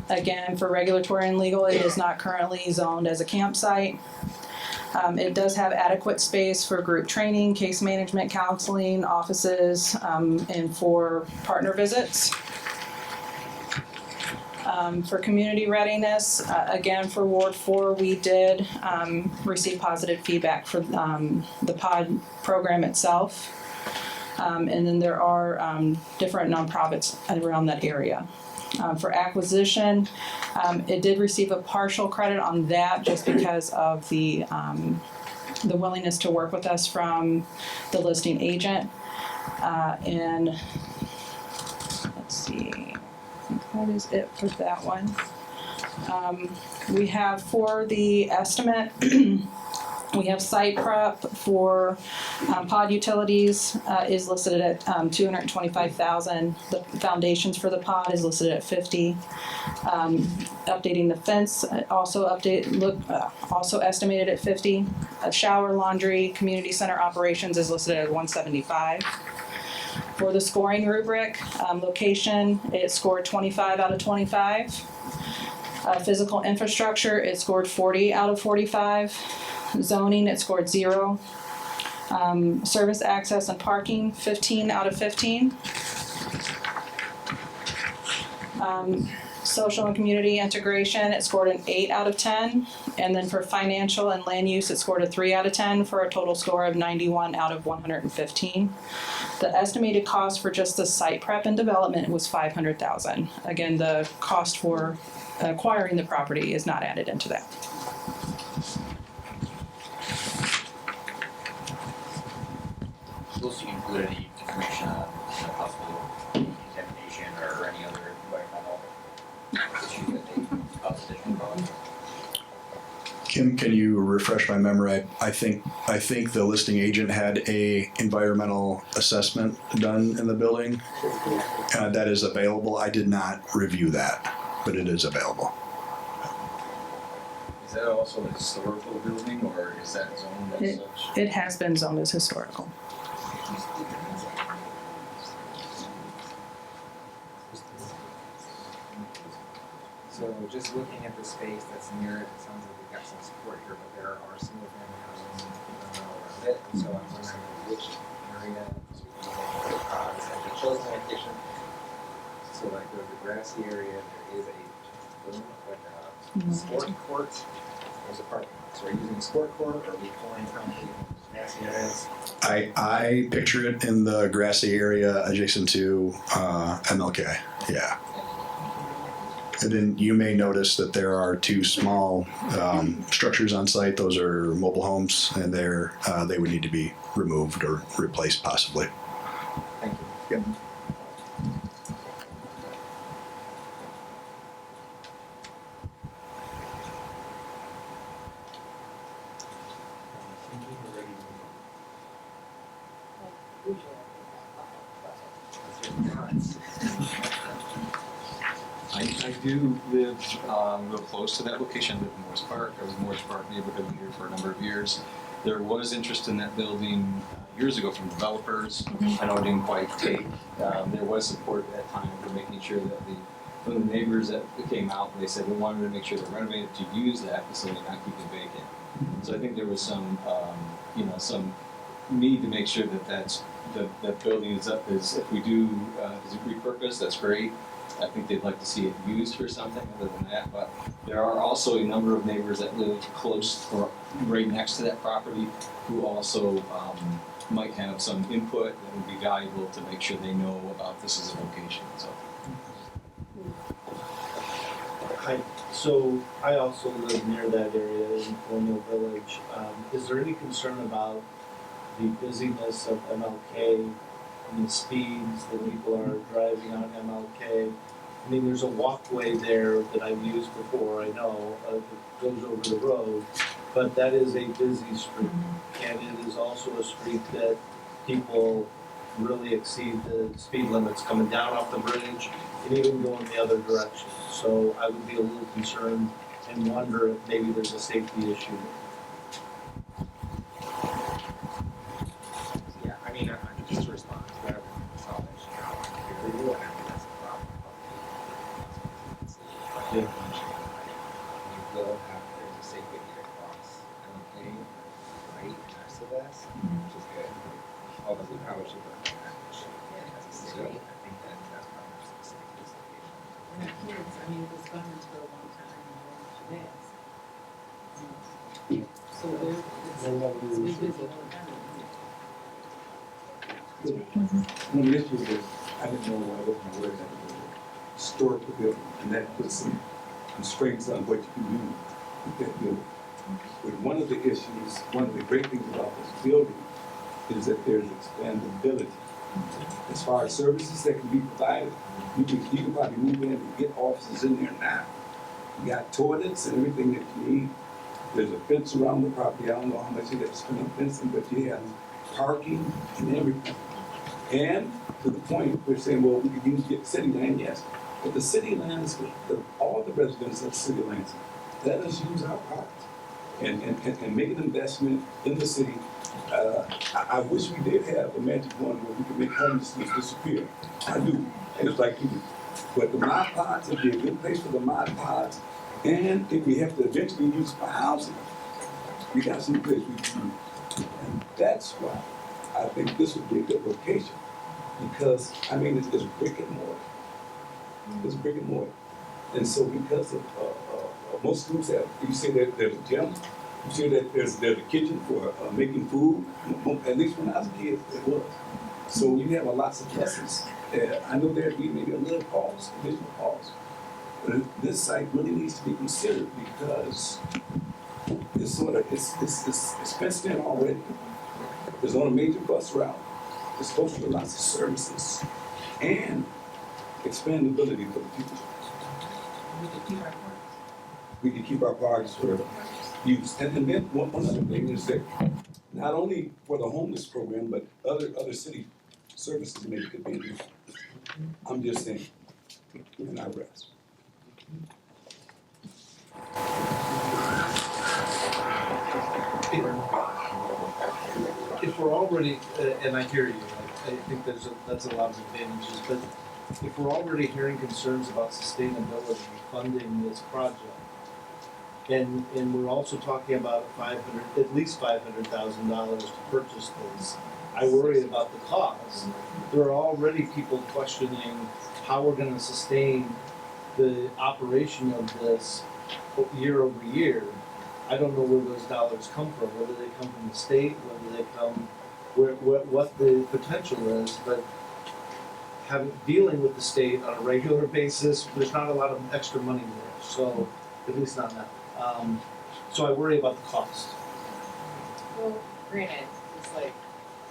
Again, for regulatory and legal, it is not currently zoned as a campsite. It does have adequate space for group training, case management, counseling, offices, and for partner visits. For community readiness, again, for Ward 4, we did receive positive feedback for the POD program itself. And then there are different nonprofits around that area. For acquisition, it did receive a partial credit on that just because of the willingness to work with us from the listing agent. And let's see, I think that is it for that one. We have for the estimate, we have site prep for pod utilities is listed at $225,000. The foundations for the pod is listed at $50,000. Updating the fence also estimated at $50,000. A shower, laundry, community center operations is listed at $175,000. For the scoring rubric, location, it scored 25 out of 25. Physical infrastructure, it scored 40 out of 45. Zoning, it scored 0. Service access and parking, 15 out of 15. Social and community integration, it scored an 8 out of 10. And then for financial and land use, it scored a 3 out of 10 for a total score of 91 out of 115. The estimated cost for just the site prep and development was $500,000. Again, the cost for acquiring the property is not added into that. Will you include any information on possible contamination or any other environmental issues that they cause additional problems? Kim, can you refresh my memory? I think the listing agent had a environmental assessment done in the building. That is available. I did not review that, but it is available. Is that also a historical building, or is that zoned as such? It has been zoned as historical. So just looking at the space that's near it, it sounds like we've got some support here, but there are single family houses around it. And so I'm wondering which area to be the chosen location. So like there's a grassy area, there is a sport court, there's a parking lot. So are you using a sport court or are we pouring concrete in grassy areas? I picture it in the grassy area adjacent to MLK. Yeah. And then you may notice that there are 2 small structures on site. Those are mobile homes, and they would need to be removed or replaced possibly. Thank you. Yep. I do live real close to that location. I live in Morris Park. I was in Morris Park neighborhood here for a number of years. There was interest in that building years ago from developers. I know it didn't quite take. There was support at that time for making sure that from the neighbors that came out, they said we wanted to make sure they're renovated to use that facility, not keep it vacant. So I think there was some, some need to make sure that that building is up. If we do is it repurposed, that's great. I think they'd like to see it used for something other than that, but there are also a number of neighbors that live close or right next to that property who also might have some input that would be valuable to make sure they know about this as a location, so. Hi, so I also live near that area in Colonial Village. Is there any concern about the busyness of MLK and the speeds that people are driving on MLK? I mean, there's a walkway there that I've used before, I know, it goes over the road, but that is a busy street. And it is also a street that people really exceed the speed limits coming down off the bridge and even going the other direction. So I would be a little concerned and wonder if maybe there's a safety issue. Yeah, I mean, just to respond to that, consolidation, we will have that's a problem. Yeah. You will have, there's a safe way to get across MLK, right next to this, which is good. Obviously, probably should work on that. As a city, I think that's probably the safest location. We're not kids, I mean, it was government for a long time, and we're fast. So they're, it's been busy all the time. One of the issues is, I didn't know, I wasn't aware that it was a historical building, and that puts some constraints on what you can do with that building. But one of the issues, one of the great things about this building is that there's expandability. As far as services that can be provided, you can probably move in and get offices in there now. You got toilets and everything that you need. There's a fence around the property. I don't know how much you got to spend on fencing, but you have parking and everything. And to the point, we're saying, well, we can get city land, yes. But the city lands, all the residents of city lands, let us use our parks and make an investment in the city. I wish we did have a magic wand where we could make homelessness disappear. I do, just like you do. But the Mod Podge would be a good place for the Mod Podge. And if we have to eventually use it for housing, we got some place we can use. And that's why I think this would be a good location. Because, I mean, it's brick and mortar. It's brick and mortar. And so because of, most schools have, you say that there's a gym, you say that there's a kitchen for making food. At least when I was a kid, it was. So you have a lots of pluses. I know there'd be maybe a little pause, additional pause. But this site really needs to be considered because it's sort of, it's fenced in already. There's on a major bus route. It's supposed to be lots of services and expandability for the people. We could keep our parks. We can keep our parks for use. And then one other thing is that not only for the homeless program, but other city services maybe could be in there. I'm just saying, and I rest. If we're already, and I hear you, I think that's a lot of advantages, but if we're already hearing concerns about sustainability funding this project, and we're also talking about at least $500,000 to purchase this, I worry about the cost. There are already people questioning how we're gonna sustain the operation of this year over year. I don't know where those dollars come from, whether they come from the state, whether they come, what the potential is, but dealing with the state on a regular basis, there's not a lot of extra money there, so, at least not now. So I worry about the cost. Well, granted, it's like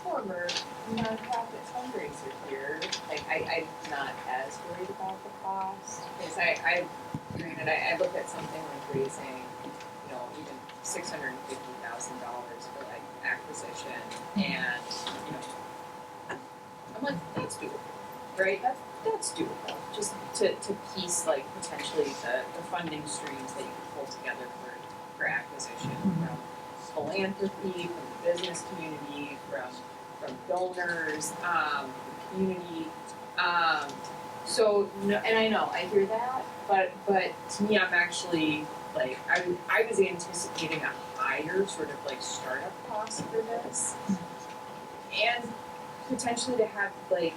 former nonprofit fundraiser here, like I'm not as worried about the cost. Because I look at something like raising, even $650,000 for like acquisition and, I'm like, that's doable, right? That's doable, just to piece like potentially the funding streams that you could pull together for acquisition from philanthropy, from the business community, from donors, community. So no, and I know I hear that, but to me, I'm actually like I was anticipating a higher sort of like startup cost for this, and potentially to have like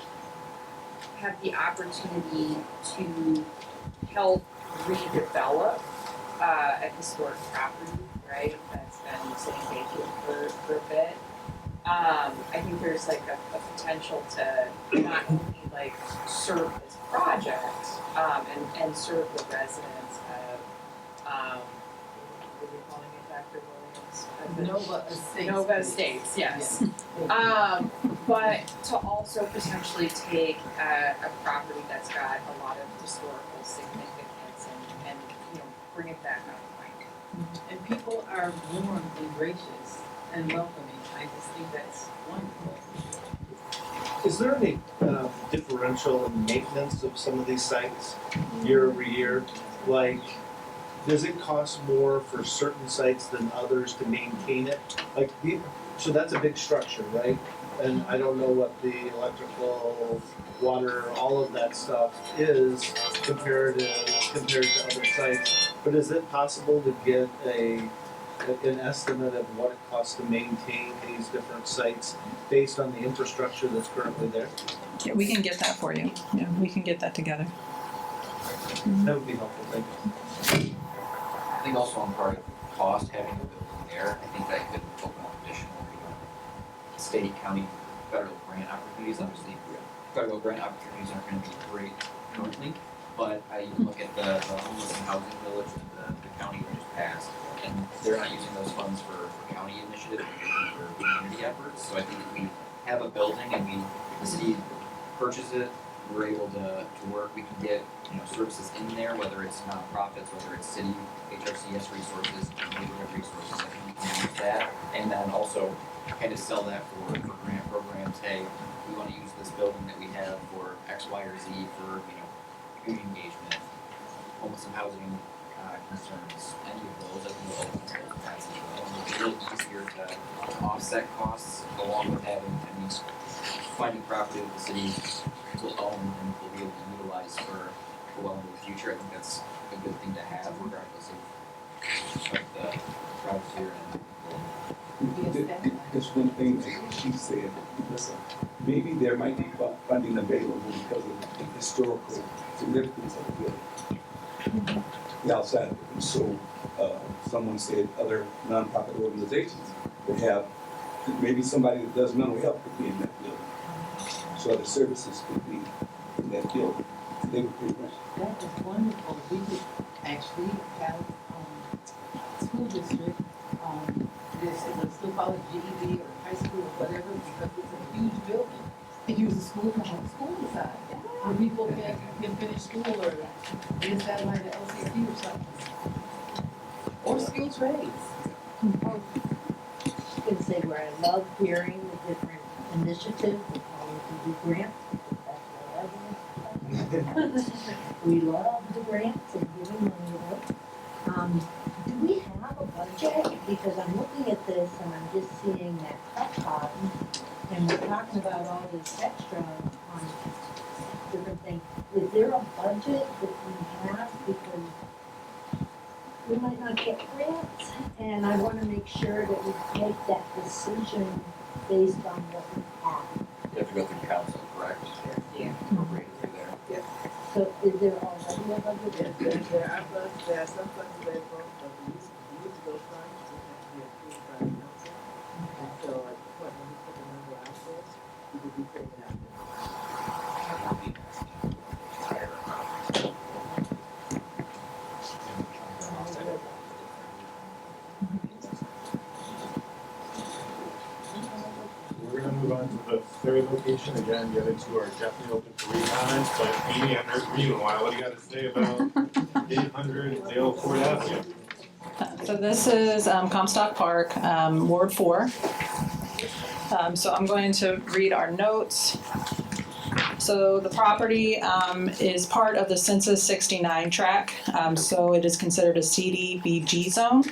have the opportunity to help redevelop a historic property, right, that's been sitting vacant for a bit. I think there's like a potential to not only like serve this project, and serve the residents of, what are we calling it, Dr. Williams? Nova Estates. Nova Estates, yes. But to also potentially take a property that's got a lot of historical significance and bring it back online. And people are warm and gracious and welcoming. I just think that's wonderful. Is there any differential in maintenance of some of these sites year over year? Like, does it cost more for certain sites than others to maintain it? Like, so that's a big structure, right? And I don't know what the electrical, water, all of that stuff is compared to other sites. But is it possible to get an estimate of what it costs to maintain these different sites based on the infrastructure that's currently there? Yeah, we can get that for you. Yeah, we can get that together. That would be helpful, thank you. I think also on part of cost, having the building there, I think that could open up additional, state, county, federal grant opportunities. Obviously, federal grant opportunities aren't going to be great currently, but I look at the homeless and housing village that the county just passed, and they're not using those funds for county initiatives, they're for community efforts. So I think if we have a building and the city purchases it, we're able to work, we can get services in there, whether it's nonprofits, whether it's city, HRCS resources, neighborhood resources, I think we can use that. And then also kind of sell that for grant programs. Hey, we want to use this building that we have for X, Y, or Z for community engagement, homeless and housing concerns, any of those. I think will open up capacity. It's really easier to offset costs along with finding property that the city will own and will be able to utilize for well into the future. I think that's a good thing to have, regardless of the crowds here and There's one thing that she said, listen, maybe there might be funding available because of the historical significance of the building. The outside of it. And so someone said other nonprofit organizations would have, maybe somebody that does mental health could be in that building. So other services could be in that building. They would pay rent. That is wonderful. We could actually have school district, they still call it GED or high school or whatever, because it's a huge building. And use the school to have a school inside, where people can finish school or be inside like the LCC or something. Or skill trades. I can say where I love hearing the different initiatives and how we can do grants. We love the grants and giving money away. Do we have a budget? Because I'm looking at this and I'm just seeing that cut and we're talking about all this extra on different things. Is there a budget that we have? Because we might not get grants, and I wanna make sure that we make that decision based on what we have. you have to go through council, correct? Yeah. Appropriate through there. Yes. So is there already a budget? Yes, there are funds, there are some funds available, but we use those funds to have to be approved by the council. And so at the point when we put the number out there, we will be putting it out there. We're gonna move on to the third location. Again, the other two are definitely open for recomments, but Amy, I heard you, what do you got to say about 800 Dale Ford Avenue? So this is Comstock Park, Ward 4. So I'm going to read our notes. So the property is part of the Census 69 tract, so it is considered a CDBG zone.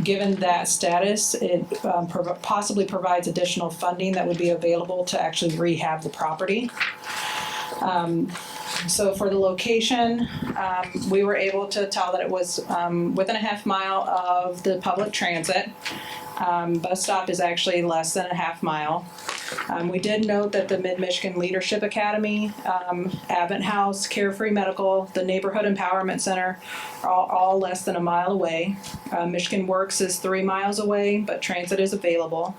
Given that status, it possibly provides additional funding that would be available to actually rehab the property. So for the location, we were able to tell that it was within a half mile of the public transit. Bus stop is actually less than a half mile. We did note that the Mid-Michigan Leadership Academy, Advent House, Carefree Medical, the Neighborhood Empowerment Center are all less than a mile away. Michigan Works is 3 miles away, but transit is available.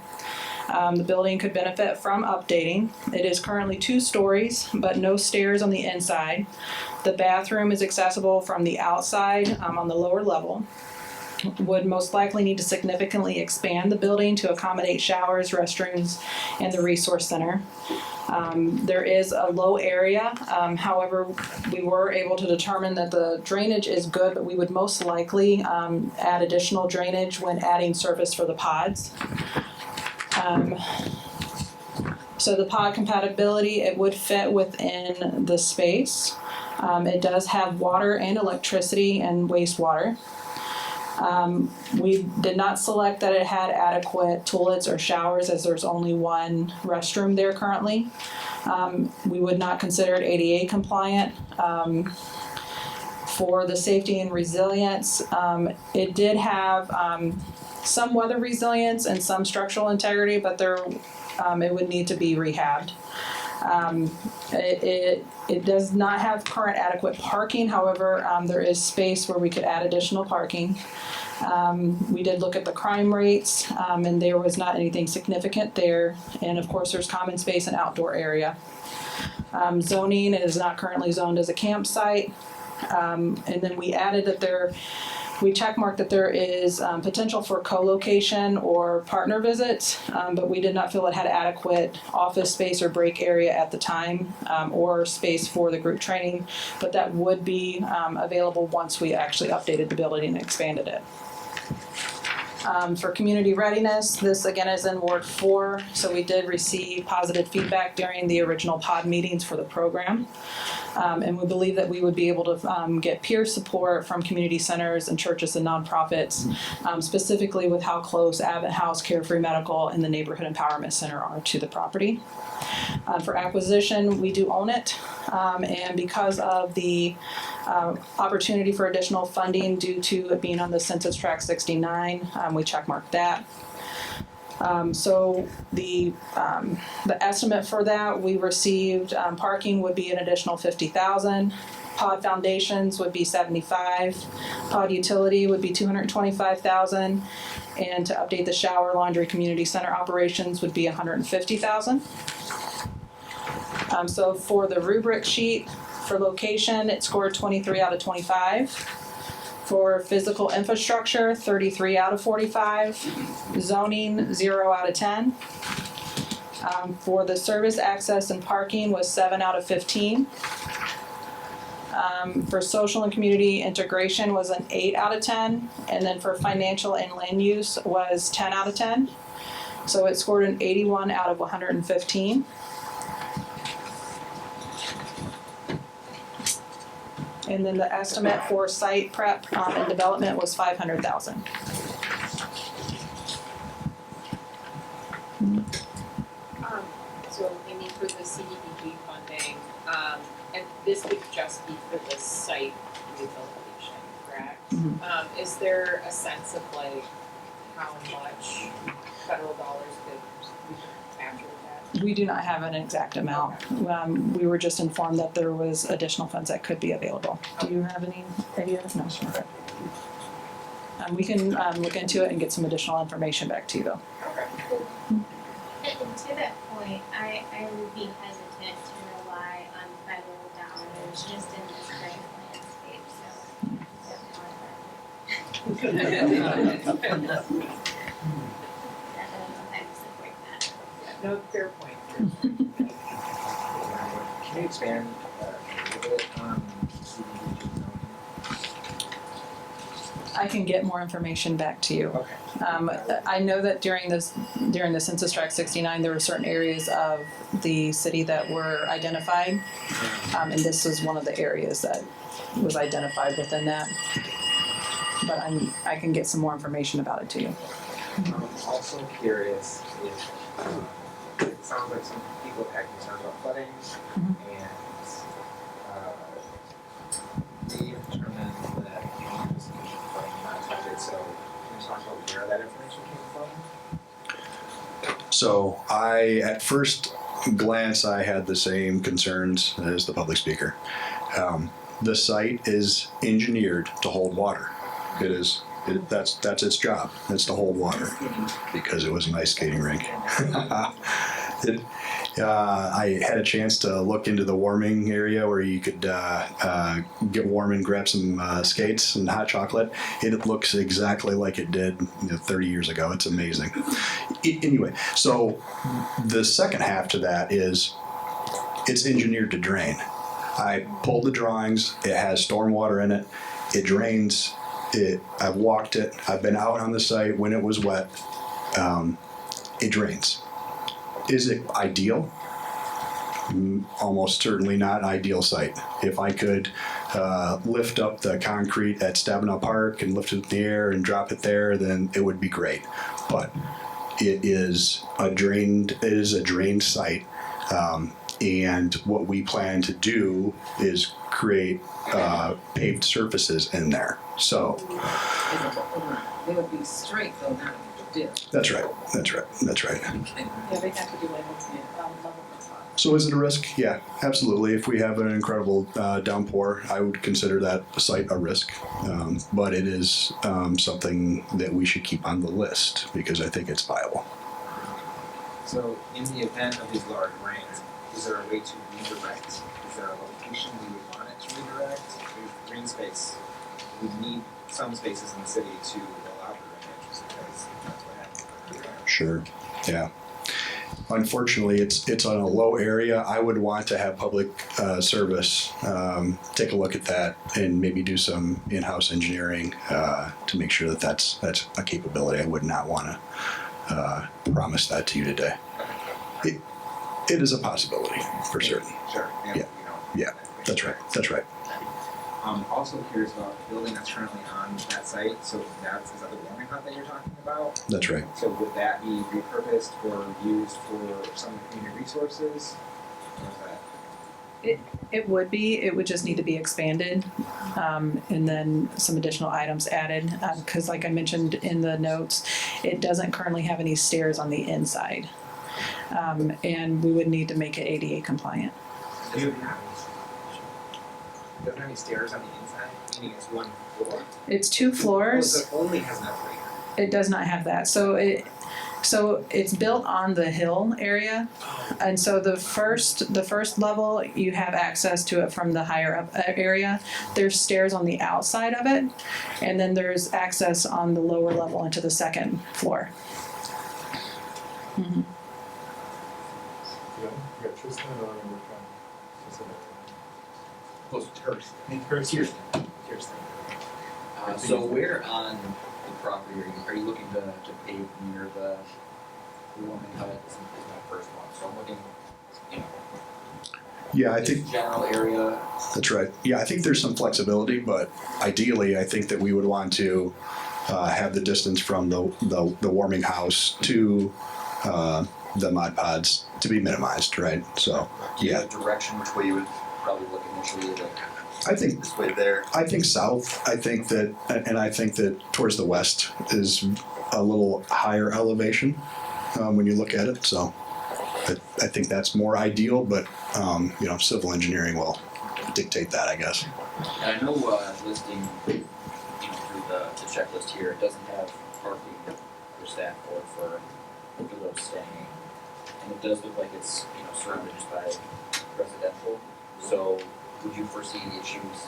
The building could benefit from updating. It is currently 2 stories, but no stairs on the inside. The bathroom is accessible from the outside on the lower level. Would most likely need to significantly expand the building to accommodate showers, restrooms, and the resource center. There is a low area, however, we were able to determine that the drainage is good, but we would most likely add additional drainage when adding surface for the pods. So the pod compatibility, it would fit within the space. It does have water and electricity and wastewater. We did not select that it had adequate toilets or showers, as there's only 1 restroom there currently. We would not consider it ADA compliant. For the safety and resilience, it did have some weather resilience and some structural integrity, but it would need to be rehabbed. It does not have current adequate parking, however, there is space where we could add additional parking. We did look at the crime rates, and there was not anything significant there. And of course, there's common space and outdoor area. Zoning is not currently zoned as a campsite. And then we added that we checkmarked that there is potential for co-location or partner visits, but we did not feel it had adequate office space or break area at the time, or space for the group training, but that would be available once we actually updated the building and expanded it. For community readiness, this again is in Ward 4, so we did receive positive feedback during the original pod meetings for the program. And we believe that we would be able to get peer support from community centers and churches and nonprofits, specifically with how close Advent House, Carefree Medical, and the Neighborhood Empowerment Center are to the property. For acquisition, we do own it, and because of the opportunity for additional funding due to it being on the Census Tract 69, we checkmarked that. So the estimate for that, we received parking would be an additional $50,000. Pod foundations would be $75,000. Pod utility would be $225,000, and to update the shower, laundry, community center operations would be $150,000. So for the rubric sheet for location, it scored 23 out of 25. For physical infrastructure, 33 out of 45. Zoning, 0 out of 10. For the service access and parking was 7 out of 15. For social and community integration was an 8 out of 10. And then for financial and land use was 10 out of 10. So it scored an 81 out of 115. And then the estimate for site prep and development was $500,000. So Amy, for the CDBG funding, and this would just be for the site rehabilitation, correct? Mm-hmm. Is there a sense of like how much federal dollars could we capture with that? We do not have an exact amount. We were just informed that there was additional funds that could be available. Do you have any idea? No. Okay. We can look into it and get some additional information back to you, though. And to that point, I would be hesitant to rely on federal dollars just in this current landscape, so I don't know if I support that. No, fair point. Can you expand a little bit on CDBG zoning? I can get more information back to you. Okay. I know that during the Census Tract 69, there were certain areas of the city that were identified, and this was one of the areas that was identified within that. But I can get some more information about it to you. I'm also curious if it sounds like some people have had concerns about flooding, and we have determined that the investigation flooding is not expected. So can you talk about where that information came from? So at first glance, I had the same concerns as the public speaker. The site is engineered to hold water. It is. That's its job. It's to hold water because it was an ice skating rink. I had a chance to look into the warming area where you could get warm and grab some skates and hot chocolate. It looks exactly like it did 30 years ago. It's amazing. Anyway, so the second half to that is it's engineered to drain. I pulled the drawings. It has stormwater in it. It drains. I've walked it. I've been out on the site when it was wet. It drains. Is it ideal? Almost certainly not ideal site. If I could lift up the concrete at Stabenow Park and lift it in the air and drop it there, then it would be great. But it is a drained site. And what we plan to do is create paved surfaces in there. So They would be straight though, not dip. that's right. Yeah, they have to do level spots. So is it a risk? Yeah, absolutely. If we have an incredible downpour, I would consider that site a risk. But it is something that we should keep on the list because I think it's viable. So in the event of these large rains, is there a way to redirect? Is there a location we would want it to redirect? There's green space. We need some spaces in the city to allow for drainage because that's what happens. Sure. Yeah. Unfortunately, it's on a low area. I would want to have public service take a look at that and maybe do some in-house engineering to make sure that that's a capability. I would not want to promise that to you today. It is a possibility for certain. Sure. Yeah. That's right. That's right. Also curious about the building that's currently on that site. So is that the warming hut that you're talking about? That's right. So would that be repurposed or used for some community resources? Or is that? It would be. It would just need to be expanded, and then some additional items added. Because, like I mentioned in the notes, it doesn't currently have any stairs on the inside, and we would need to make it ADA compliant. Doesn't have any stairs on the inside, meaning it's one floor. It's 2 floors. So it only has an elevator. It does not have that. So it's built on the hill area, and so the first level you have access to it from the higher up area. There's stairs on the outside of it, and then there's access on the lower level into the second floor. Mm-hmm. You got Tristan or Kirsten. So where on the property are you looking to pave near the warming hut? Is my first one. So I'm looking, Yeah, I think general area. that's right. Yeah, I think there's some flexibility, but ideally, I think that we would want to have the distance from the warming house to the Mod Pods to be minimized, right? So, yeah. The direction which way you would probably look initially, I think this way there. I think south. I think that towards the west is a little higher elevation when you look at it. So I think that's more ideal, but civil engineering will dictate that, I guess. And I know listing, through the checklist here, it doesn't have parking for staff or for those staying, and it does look like it's surrounded just by residential. So would you foresee issues,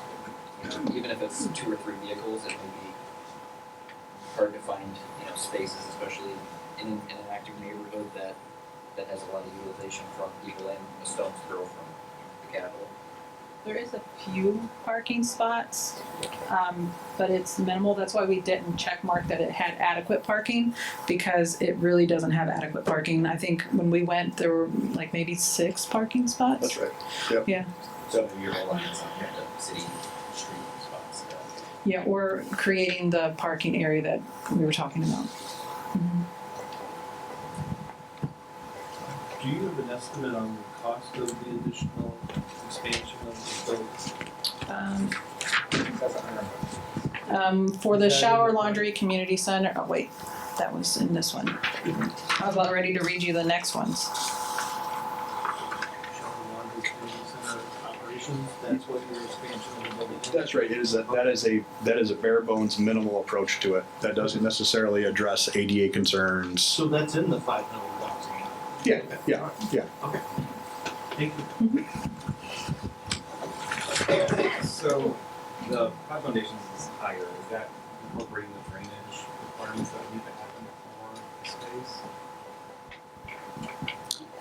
even if it's 2 or 3 vehicles, it may be hard to find, spaces, especially in an active neighborhood that has a lot of utilization from people and a stone's throw from the Capitol. There is a few parking spots, but it's minimal. That's why we didn't check mark that it had adequate parking, because it really doesn't have adequate parking. I think when we went, there were like maybe 6 parking spots. That's right. Yep. Yeah. So you're reliance on the city street spots. Yeah, or creating the parking area that we were talking about. Mm-hmm. Do you have an estimate on the cost of the additional expansion of the building? For the shower, laundry, community center, that was in this one. I was about ready to read you the next ones. Shelter Laundry Community Center operations, that's what your expansion of the building is? That's right. That is a bare bones minimal approach to it. That doesn't necessarily address ADA concerns. So that's in the 500,000? Yeah. Okay. Thank you. So the Pod Foundations is higher, is that incorporating the drainage requirements that need to happen for the space?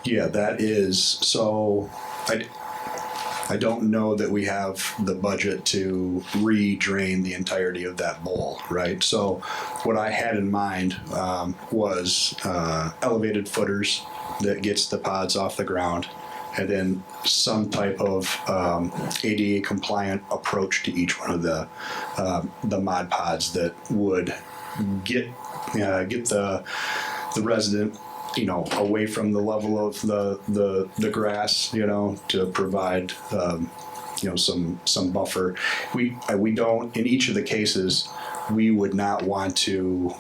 Yeah, that is, so I don't know that we have the budget to re-drain the entirety of that bowl, right? So what I had in mind was elevated footers that gets the pods off the ground, and then some type of ADA compliant approach to each one of the Mod Pods that would get the resident, you know, away from the level of the grass, you know, to provide you know, some buffer. We don't, in each of the cases, we would not want to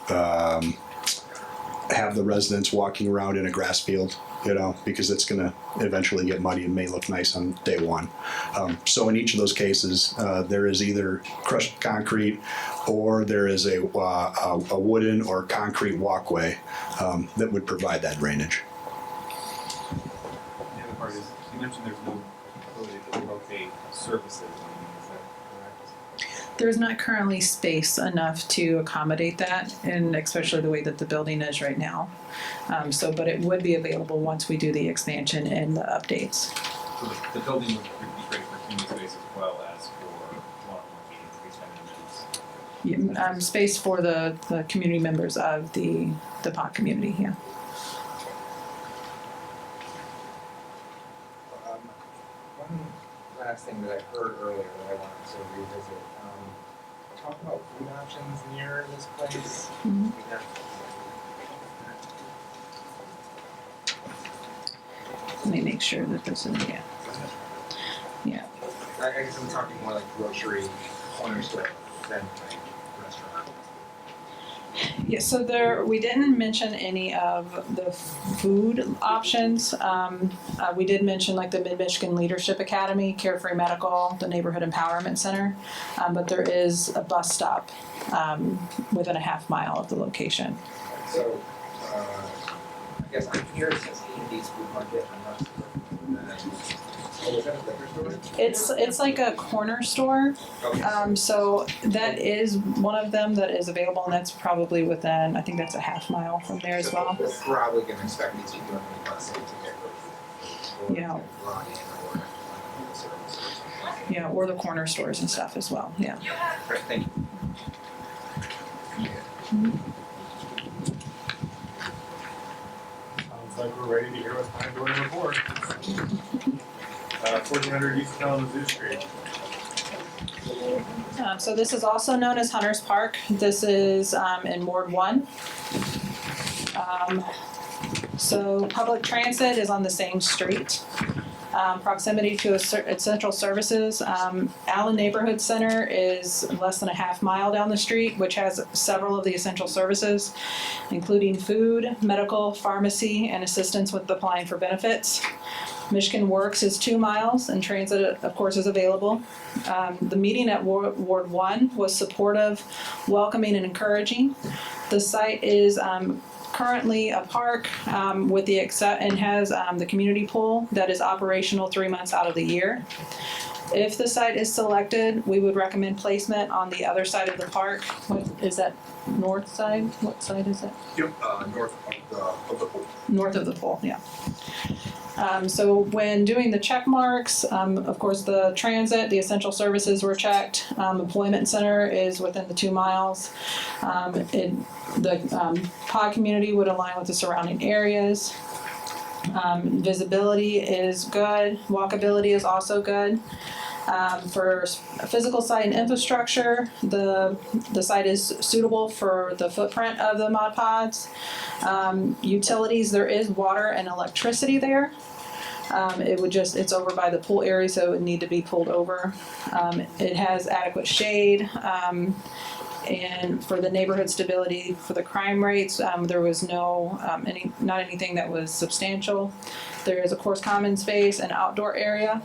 have the residents walking around in a grass field, you know, because it's going to eventually get muddy and may look nice on day one. So in each of those cases, there is either crushed concrete or there is a wooden or concrete walkway that would provide that drainage. The other part is, you mentioned there's no ability to rotate surfaces, is that correct? There's not currently space enough to accommodate that, and especially the way that the building is right now. But it would be available once we do the expansion and the updates. So the building would be great for community space as well as for one-on-one meetings, extended events. Space for the community members of the POC community, yeah. One last thing that I heard earlier that I wanted to revisit. Talk about food options near this place. Mhm. We have, Let me make sure that this is, yeah. I guess I'm talking more like grocery corner store than like restaurant. Yeah, so we didn't mention any of the food options. We did mention like the Mid-Michigan Leadership Academy, Carefree Medical, the Neighborhood Empowerment Center, but there is a bus stop within a half mile of the location. So, I guess I'm here since Andy's Food Market. I'm not sure. Oh, is that a liquor store? It's like a corner store. Okay. So that is one of them that is available, and that's probably within, I think that's a half mile from there as well. They're probably going to expect me to do a bus to get Yeah. Yeah, or the corner stores and stuff as well, yeah. Great, thank you. Sounds like we're ready to hear what's behind door number 4. 1400 East Kalamazoo Street. So this is also known as Hunters Park. This is in Ward 1. So public transit is on the same street. Proximity to essential services. Allen Neighborhood Center is less than a half mile down the street, which has several of the essential services, including food, medical, pharmacy, and assistance with applying for benefits. Michigan Works is 2 miles, and transit, of course, is available. The meeting at Ward 1 was supportive, welcoming, and encouraging. The site is currently a park with the and has the community pool that is operational 3 months out of the year. If the site is selected, we would recommend placement on the other side of the park. What is that, north side? What side is it? Yep, north of the pool. North of the pool, yeah. So when doing the check marks, of course, the transit, the essential services were checked. Employment center is within the 2 miles. The pod community would align with the surrounding areas. Visibility is good. Walkability is also good. For physical site and infrastructure, the site is suitable for the footprint of the Mod Pods. Utilities, there is water and electricity there. It's over by the pool area, so it would need to be pulled over. It has adequate shade, and for the neighborhood stability, for the crime rates, there was not anything that was substantial. There is, of course, common space and outdoor area.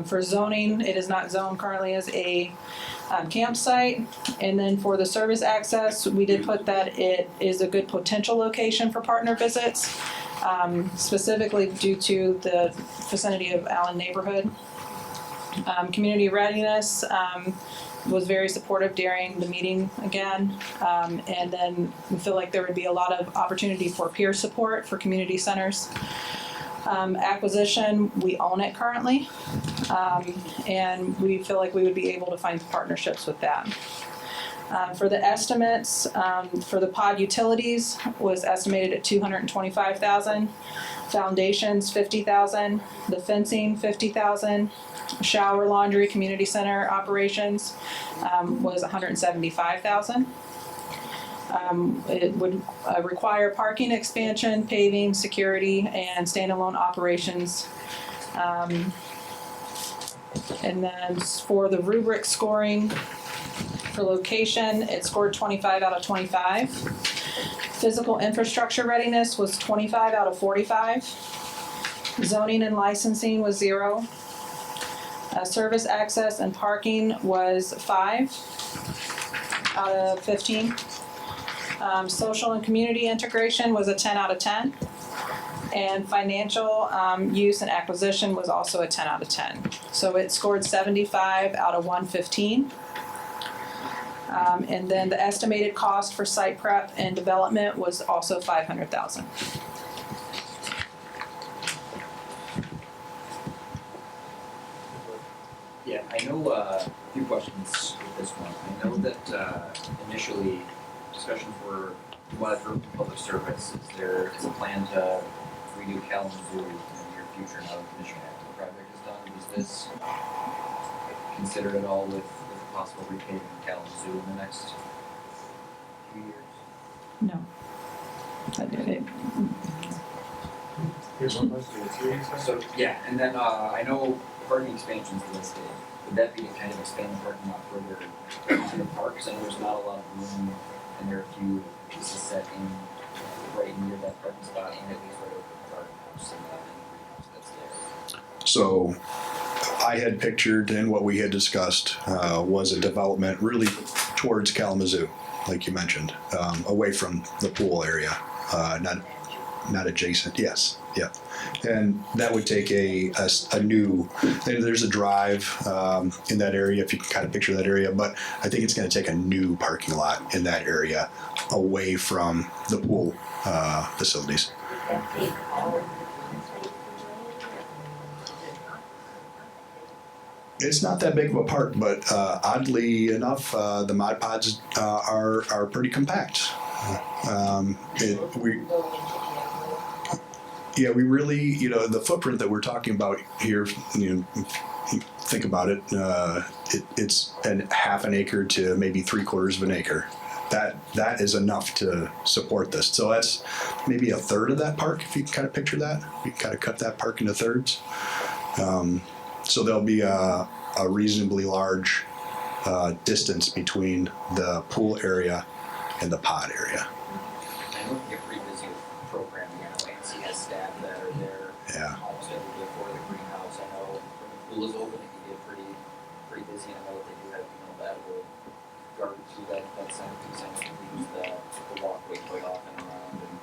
For zoning, it is not zoned currently as a campsite. And then for the service access, we did put that it is a good potential location for partner visits, specifically due to the vicinity of Allen neighborhood. Community readiness was very supportive during the meeting again. And then we feel like there would be a lot of opportunity for peer support for community centers. Acquisition, we own it currently, and we feel like we would be able to find partnerships with that. For the estimates, for the pod utilities was estimated at $225,000, foundations $50,000, the fencing $50,000, shower, laundry, community center operations was $175,000. It would require parking expansion, paving, security, and standalone operations. And then for the rubric scoring, for location, it scored 25 out of 25. Physical infrastructure readiness was 25 out of 45. Zoning and licensing was 0. Service access and parking was 5 out of 15. Social and community integration was a 10 out of 10. And financial use and acquisition was also a 10 out of 10. So it scored 75 out of 115. And then the estimated cost for site prep and development was also $500,000. Yeah, I know a few questions with this one. I know that initially discussions were what for public service. Is there a plan to redo Kalamazoo in the near future now that the Mission Act project is done? Is this considered at all with possible repaving of Kalamazoo in the next few years? No. So yeah, and then I know parking expansions listed. Would that be to kind of expand the parking lot further into the park? Because I know there's not a lot of room, and there are a few pieces set in right near that parking spot, and at least right over the garden house and the greenhouse that's there. So I had pictured, and what we had discussed was a development really towards Kalamazoo, like you mentioned, away from the pool area, not adjacent. Yes, yeah, and that would take a new. There's a drive in that area, if you can kind of picture that area, but I think it's going to take a new parking lot in that area, away from the pool facilities. It's not that big of a park, but oddly enough, the Mod Pods are pretty compact. We really, the footprint that we're talking about here, think about it, it's half an acre to maybe 3/4 of an acre. That is enough to support this. So that's maybe a third of that park, if you can kind of picture that. You kind of cut that park into thirds. So there'll be a reasonably large distance between the pool area and the pod area. I know we get pretty busy with programming. I know ANC has staff that are there almost every day for the greenhouse. I know when the pool is open, it can get pretty busy. I know that they do have that will guard through that center piece. I know they use the walkway quite often around, and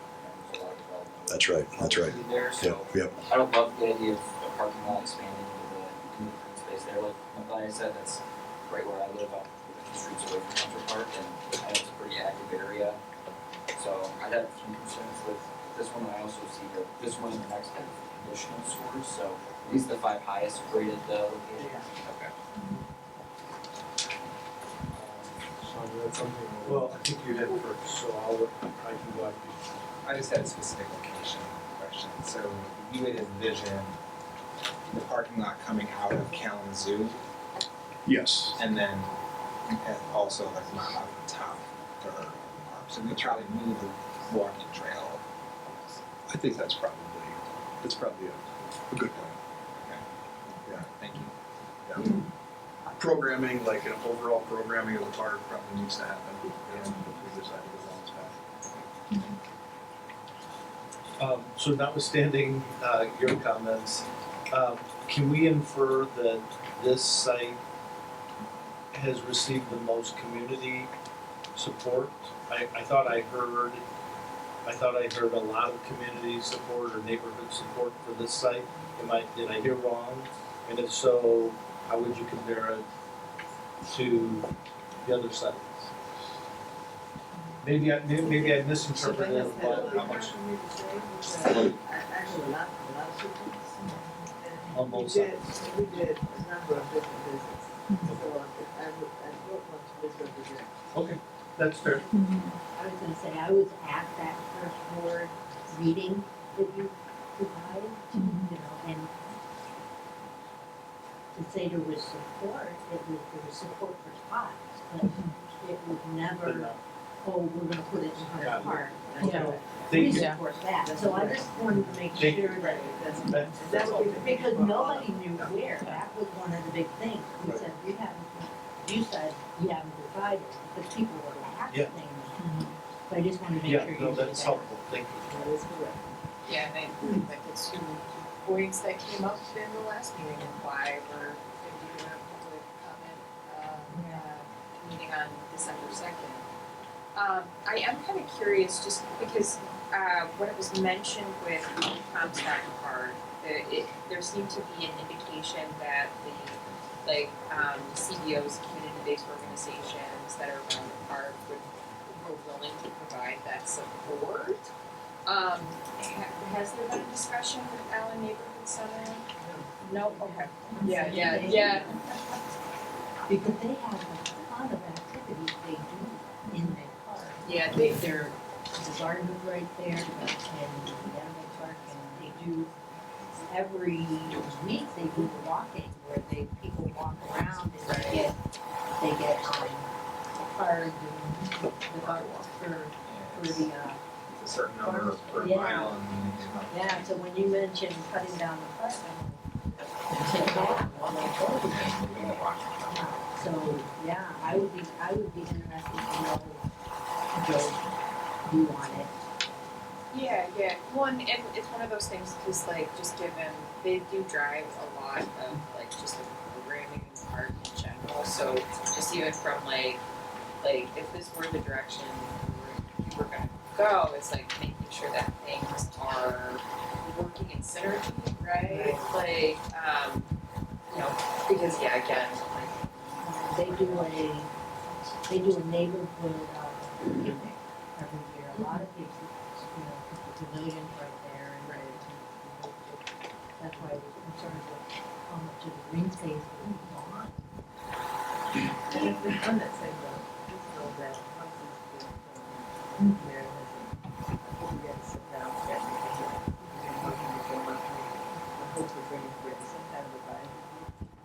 there's a lot of development. That's right. There, so Yep. I would love the idea of a parking lot expanding into the green space there. Like I said, that's right where I live, out the streets away from Central Park, and I know it's a pretty active area. So I have a few concerns with this one. I also see that this one and the next have conditional scores. So these are the 5 highest graded locations. Okay. Well, I think you had first, so I can go after you. I just had a specific location question. So you would envision the parking lot coming out of Kalamazoo, Yes. and then also like not on the top or the park. So we try to move the walking trail. I think that's probably a a good point. Yeah. Thank you. Yeah. Programming, like an overall programming of the park probably needs to happen, and we decide to go down this path. So notwithstanding your comments, can we infer that this site has received the most community support? I thought I heard a lot of community support or neighborhood support for this site. Did I hear wrong? And if so, how would you compare it to the other sites? Maybe I misinterpreted how much Actually, a lot of people. on both We sides. did a number of different visits. So I would want to visit over there. Okay, that's fair. I was gonna say, I was at that first board meeting that you provided, you know, and to say there was support, there was support for spots, but it was never, oh, we're gonna put it in Hunter Got it. Park. Yeah. We Thank you. support that, so I just wanted to make Thank sure that, That's what we. because nobody knew where, that was one of the big things. We said, you said you haven't decided, because people were asking. So I just wanted to make sure Yeah, you no, knew that's that. helpful, thank you. That is correct. Yeah, and I think that the two points that came up in the last meeting and why we're going to be doing a public comment meeting on December 2nd. I am kind of curious just because when it was mentioned with the Comstock card, there seemed to be an indication that the CBOs, community-based organizations that are around the park were willing to provide that support. Has there been a discussion with Allen Neighborhood Center? No. Okay. Yeah. Because they have a ton of activities they do in that park. Yeah, They're, the garden is right there, and the animal park, and they do, every week they do the walking, where people walk around and they get a card and the card for the, A certain number per Yeah. mile and, yeah, so when you mentioned cutting down the park, I'm take that, I'm like, oh. So, yeah, I would be interested to know Joe's view on it. Yeah. One, and it's one of those things because just given they do drive a lot of just the programming in the park in general. So just even from if this were the direction we were gonna go, it's making sure that things are working in synergy, right? Because again, They do a neighborhood picnic every year. A lot of people, put the pavilions right there, and that's why I was concerned with how much of the green space was gone. And if it's on that same note, just know that once it's been, Mayor has, we got to sit down, we got to make sure, we've been working with so much, I hope we're bringing for some kind of advice.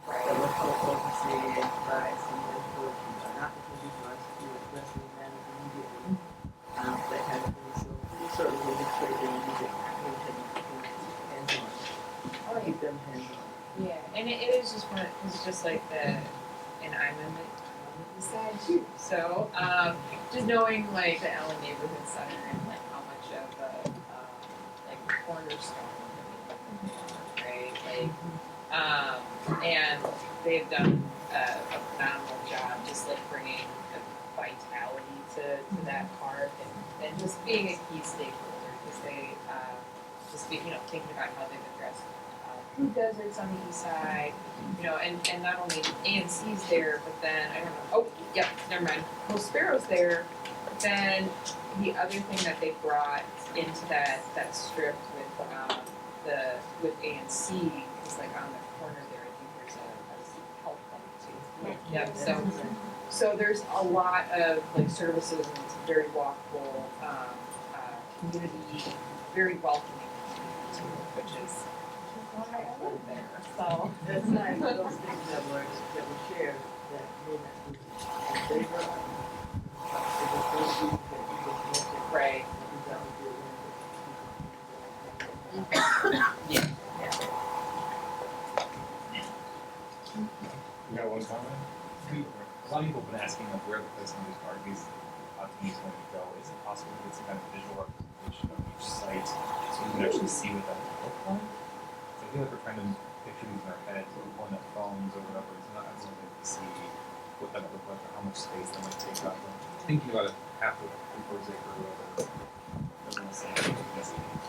That will help oversee and provide some input, an opportunity for us to address the matters immediately, that kind of thing. So we certainly will make sure that we get hands-on. Keep them hands-on. yeah, and it is just one. It's just and I'm on the side too. So just knowing the Allen Neighborhood Center and how much of a cornerstone right? And they've done a phenomenal job just bringing a vitality to that park and just being a key stakeholder because they just thinking about how they've addressed food deserts on the east side, and not only AMC's there, but then I don't know. Oh, yep, never mind. Well, Sparrow's there, but then the other thing that they brought into that strip with ANC is on the corner there. I think there's a health clinic too. Yep. So there's a lot of services and it's a very walkable community, very welcoming community too, which is why I live there. So That's nice, those things that were shared that may not be, they were, it was those things that you just mentioned. Right. You got to do it. Yeah. a lot of people have been asking like where the placement of these RVs is going to go. Is it possible to get some kind of visual representation of each site so we can actually see what that would look like? So I feel like we're trying to picture these in our heads, or pulling up phones or whatever. It's not as something to see what that would look like or how much space that might take up. Thinking about it, half of 3/4 acre or whatever.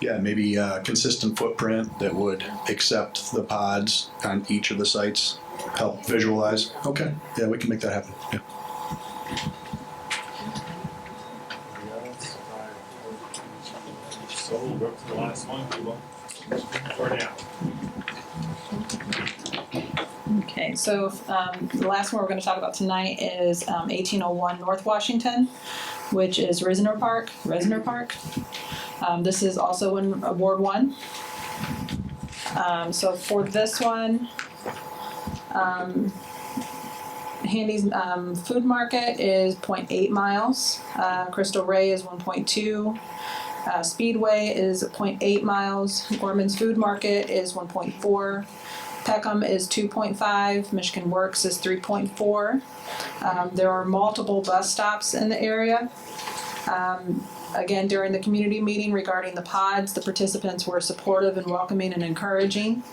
Yeah, maybe a consistent footprint that would accept the pods on each of the sites, help visualize. Okay, yeah, we can make that happen. Yeah. So we'll go to the last one, people. For now. Okay, so the last one we're going to talk about tonight is 1801 North Washington, which is Risner Park. This is also in Ward 1. So for this one, Handy's Food Market is 0.8 miles. Crystal Ray is 1.2. Speedway is 0.8 miles. Gorman's Food Market is 1.4. Peckham is 2.5. Michigan Works is 3.4. There are multiple bus stops in the area. Again, during the community meeting regarding the pods, the participants were supportive and welcoming and encouraging.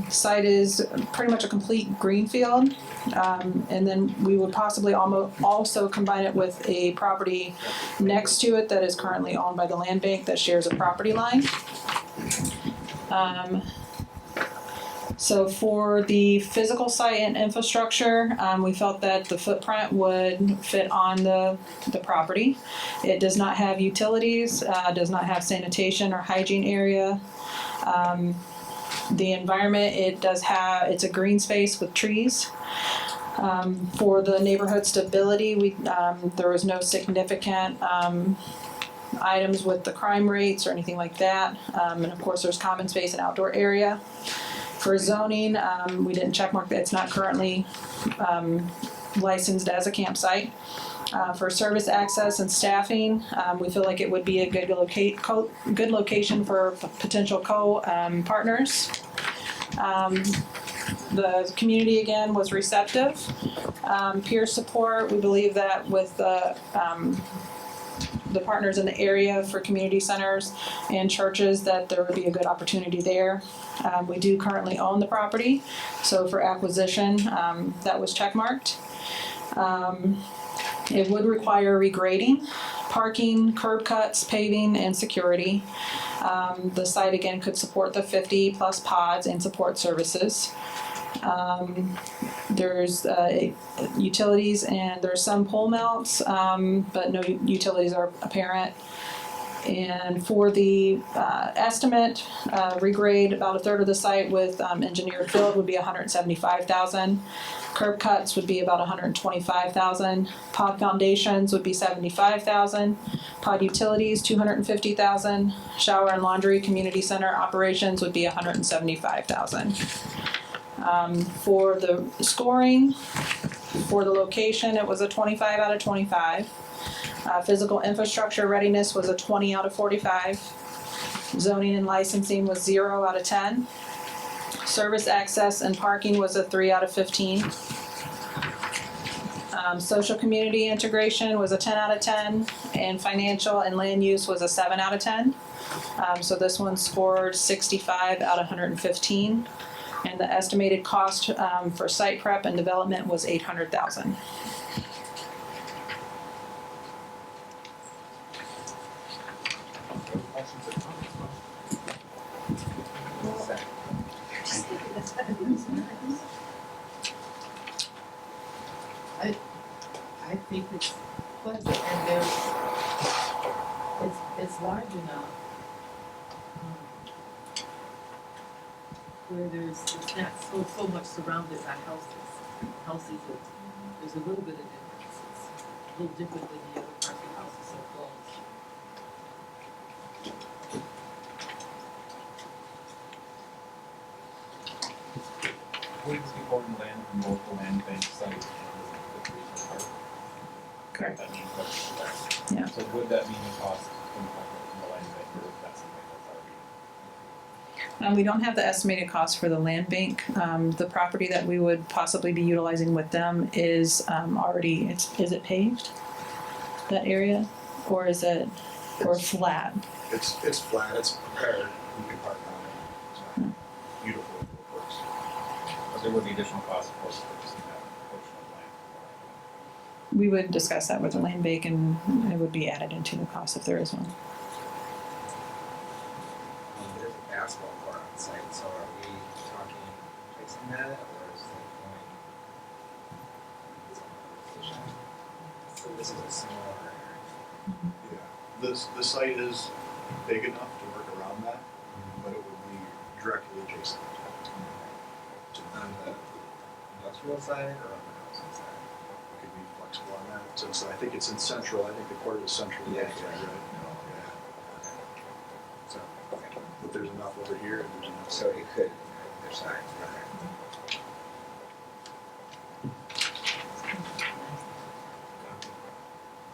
Site is pretty much a complete greenfield, and then we would possibly also combine it with a property next to it that is currently owned by the land bank that shares a property line. So for the physical site and infrastructure, we felt that the footprint would fit on the property. It does not have utilities, does not have sanitation or hygiene area. The environment, it's a green space with trees. For the neighborhood stability, there was no significant items with the crime rates or anything like that. And of course, there's common space and outdoor area. For zoning, we didn't check mark that it's not currently licensed as a campsite. For service access and staffing, we feel like it would be a good location for potential partners. The community again was receptive. Peer support, we believe that with the partners in the area for community centers and churches that there would be a good opportunity there. We do currently own the property, so for acquisition, that was checkmarked. It would require regrading, parking, curb cuts, paving, and security. The site again could support the 50 plus pods and support services. There's utilities and there's some pole mounts, but no utilities are apparent. And for the estimate, regrade about a third of the site with engineered field would be $175,000. Curb cuts would be about $125,000. Pod foundations would be $75,000. Pod utilities $250,000. Shower and laundry community center operations would be $175,000. For the scoring, for the location, it was a 25 out of 25. Physical infrastructure readiness was a 20 out of 45. Zoning and licensing was 0 out of 10. Service access and parking was a 3 out of 15. Social community integration was a 10 out of 10. And financial and land use was a 7 out of 10. So this one scored 65 out of 115. And the estimated cost for site prep and development was $800,000. I think it's pleasant and it's large enough. Where it's not so much surrounded by houses, there's a little bit of difference. It's a little different than the other parts of the house is so close. Would this be holding land from both the land bank site and the regional park? Correct. That means that's correct. Yeah. So would that mean the cost from the land bank, or is that something that's already? We don't have the estimated cost for the land bank. The property that we would possibly be utilizing with them is already, is it paved? That area? Or is it, or flat? It's flat, it's prepared, you can park on it, it's not beautiful, it works. But there would be additional costs, of course, for purchasing that portion of land. We would discuss that with the land bank and it would be added into the cost if there is one. There's a basketball court on site, so are we talking fixing that, or is it going? So this is a similar area. Yeah, the site is big enough to work around that, but it would be directly adjacent. On the industrial side or on the housing side? We could be flexible on that, since I think it's in central, I think the court is centrally Yeah, located, yeah. right? So, but there's enough over here, and there's enough. So it could, their side, okay.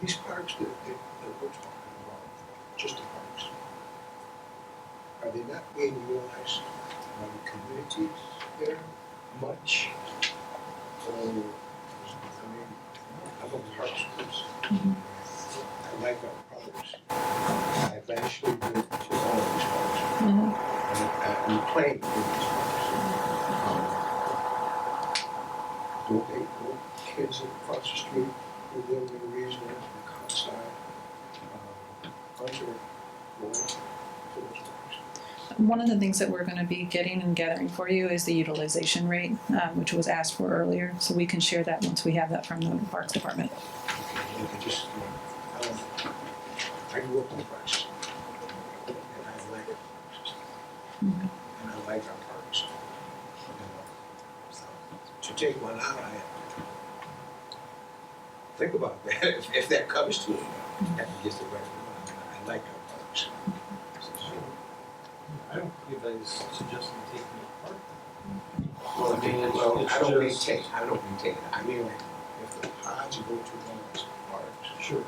These parks that we're talking about, just the parks, are they not being utilized by the communities there much? So, I mean, I'm a parks person. I like our parks. I've actually been to all of these parks. And played in these parks. Don't kids across the street who live in Reason and Comstock, bunch of going to those parks. One of the things that we're going to be getting and gathering for you is the utilization rate, which was asked for earlier. So we can share that once we have that from the Parks Department. You can just, I grew up in the parks. And I like it. And I like our parks. You know, so to take one out, I think about that. If that comes to it, that gets the right one. I like our parks. I don't believe I was suggesting taking it apart. Well, I mean, it's I don't mean just- take, I don't mean take it. I mean, like, if the pods go to one of those parks, Sure.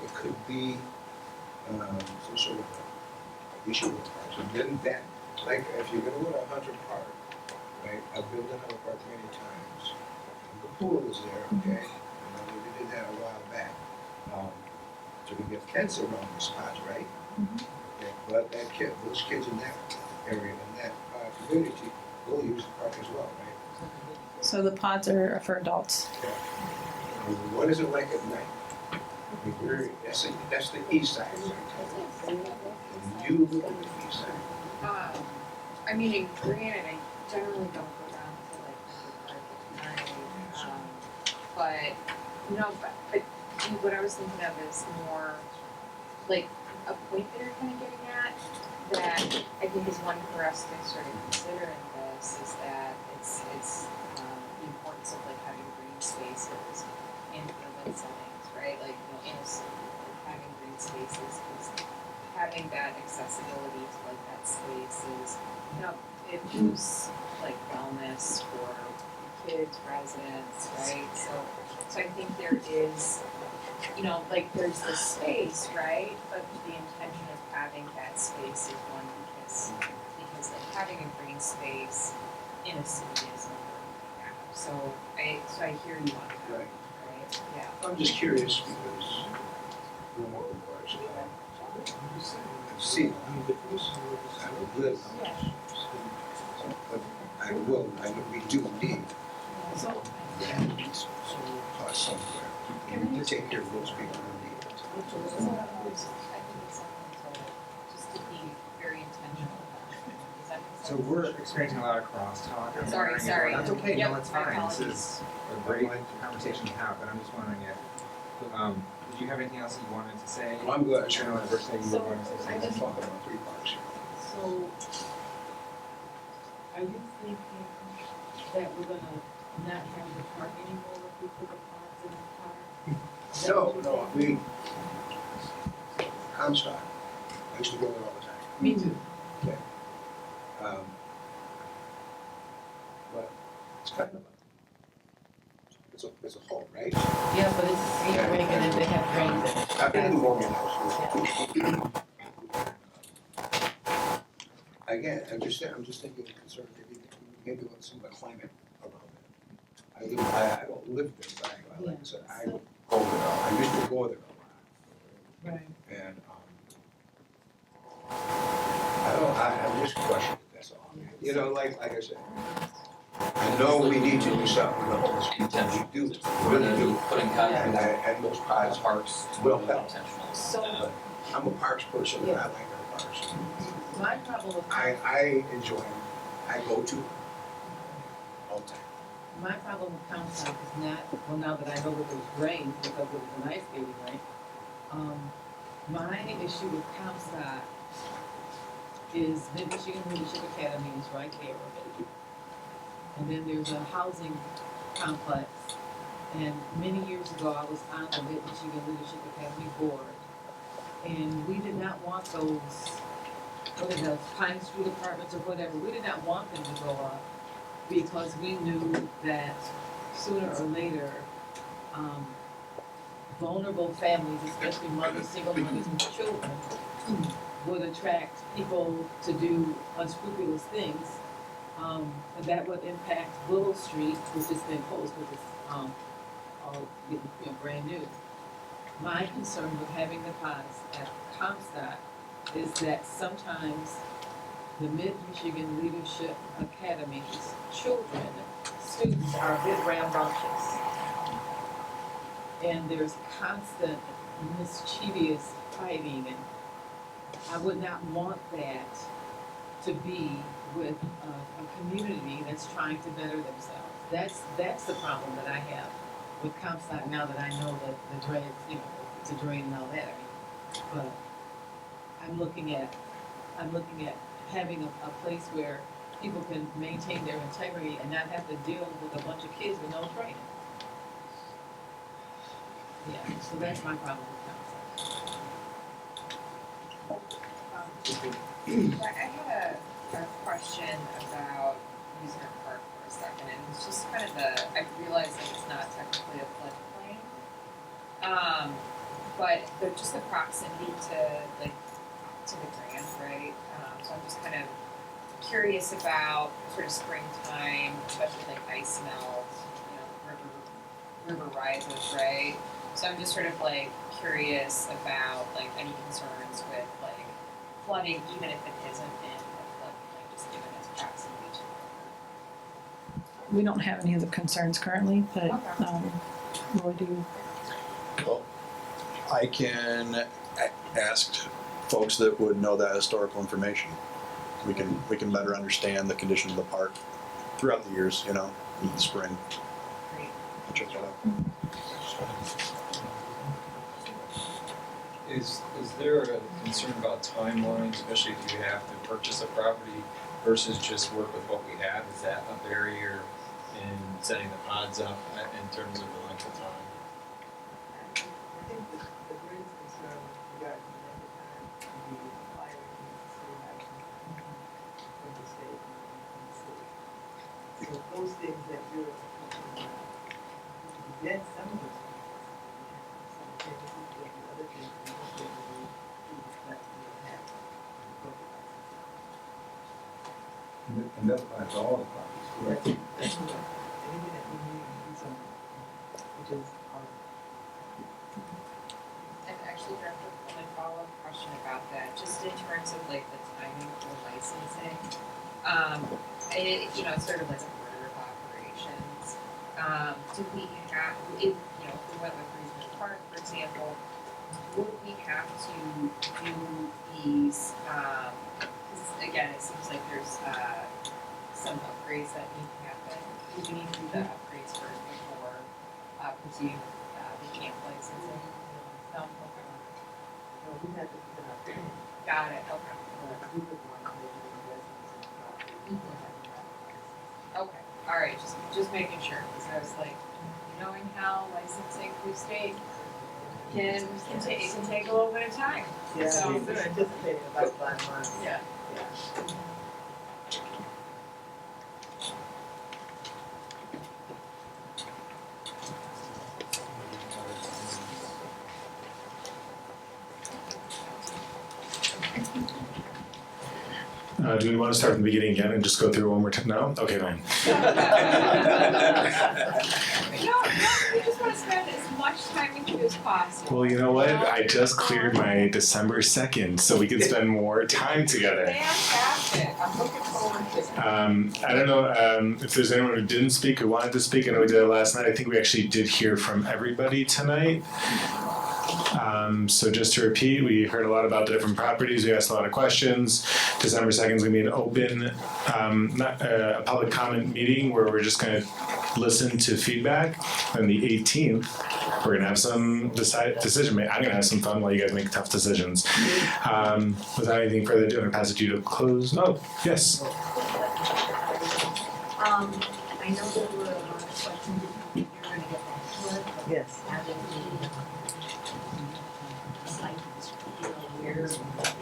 it could be, some sort of a issue with parks. And then that, like, if you're gonna go to Hunter Park, right, I've been to Hunter Park many times. The pool is there, okay? We did that a while back. So we get fence around the spots, right? Okay, but that kid, those kids in that area, in that community, will use the park as well, right? So the pods are for adults. What is it like at night? I mean, that's the east side. And you live on the east side. I mean, in Granite, I generally don't go down to like the park at night. But, you know, but what I was thinking of is more like a point that you're kind of getting at that I think is one for us to sort of consider in this is that it's the importance of like having green spaces in urban settings, right? Like, you know, like having green spaces is having that accessibility to like that space is, you know, it boosts like wellness for kids, residents, right? So I think there is, you know, like there's this space, right? But the intention of having that space is one because like having a green space in a city is important to have. So I hear you on that, right? Yeah. I'm just curious because we're more parks. See, I would live. But I will, we do need So, parks somewhere. We need to take care of those people who need it. I think it's something just to be very intentional about. Does that make sense? So we're experiencing a lot of crosstalk. I'm Sorry, wondering if- sorry. That's okay, Yep, no, it's my fine. This apologies. is a great conversation to have, but I'm just wondering if, did you have anything else that you wanted to say? I'm good. I know at first thing you were going to say I something. just talking about 3 parks here. so, are you thinking that we're gonna not have the park anymore if we put the pods in the park? No, we, Comstock, I used to go there all the time. Me too. Okay. But it's kind of it's a home, right? Yeah, but it's a skate rink and then they have drains in it. I've been in Morgan House. again, I'm just thinking of concern, maybe with some of the climate around it. I don't live there, but like I said, I go there, I used to go there a lot. Right. And, I'm just questioning, that's all. You know, like I said, I know we need to do something, the homeless people, we do, really do. Putting content And those pods parks will to help. intentional. So, I'm a parks person, and I like our parks. my problem with I enjoy them, I go to them all the time. my problem with Comstock is not, well, now that I know that there's rain, because it was an ice skating rink, my issue with Comstock is Mid-Michigan Leadership Academy is right there. And then there's a housing complex. And many years ago, I was on the Mid-Michigan Leadership Academy board. And we did not want those, what are those, Pine Street apartments or whatever, we did not want them to go up because we knew that sooner or later, vulnerable families, especially mothers, single mothers with children, would attract people to do unscrupulous things. And that would impact Willow Street, which has been closed, but it's all getting brand new. My concern with having the pods at Comstock is that sometimes the Mid-Michigan Leadership Academy's children, students are a bit rambunctious. And there's constant mischievous fighting, and I would not want that to be with a community that's trying to better themselves. That's the problem that I have with Comstock now that I know that the drain, it's a drain and all that. But I'm looking at having a place where people can maintain their integrity and not have to deal with a bunch of kids with no training. Yeah, so that's my problem with Comstock. I had a question about using our park for a second, and it's just kind of I realize that it's not technically a floodplain, but just the proximity to the grant, right? So I'm just kind of curious about sort of springtime, especially like ice melt, river rises, right? So I'm just sort of like curious about like any concerns with like flooding, even if it isn't in a floodplain, just given its proximity to the river. We don't have any of the concerns currently, but, Roy, do you? Well, I can ask folks that would know that historical information. We can better understand the condition of the park throughout the years, in the spring. Great. I'll check that out. Is there a concern about timeline, especially if you have to purchase a property versus just work with what we have? Is that a barrier in setting the pods up in terms of the length of time? I think the greatest concern regarding the length of time would be acquiring the city license from the state and from the city. So those things that you're talking about, then some of those things, some things, the other things, we just get to do that we don't have. And that's why it's all the properties, correct? That's correct. Anything that we need to do something, which is, And actually, Director, one follow-up question about that, just in terms of like the timing for licensing. It's sort of like a order of operations. Do we have, if we went with Reasonable Park, for example, would we have to do these, because again, it seems like there's some upgrades that need to happen. Do we need to do the upgrades first before proceeding with the camp licensing? No, okay. no, we have to put it out there. Got it, okay. We would want to make an investment in property. Okay, all right, just making sure, because I was like, knowing how licensing through state can take a little bit of time. Yeah, So, we're anticipating about 5 months. yeah. Do we want to start from the beginning again and just go through one more time? No? Okay, fine. No, we just want to spend as much time with you as possible. Well, you know what? I just cleared my December 2nd, so we can spend more time together. Fantastic, I'm looking forward to it. I don't know if there's anyone who didn't speak or wanted to speak. I know we did it last night. I think we actually did hear from everybody tonight. So just to repeat, we heard a lot about the different properties. We asked a lot of questions. December 2nd is going to be an open, a public comment meeting where we're just going to listen to feedback. And the 18th, we're going to have some decision making. I'm going to have some fun while you guys make tough decisions. Without anything further ado, I'm going to pass it to you to close. Oh, yes. I know there were a lot of questions, you're gonna get back to it. Yes.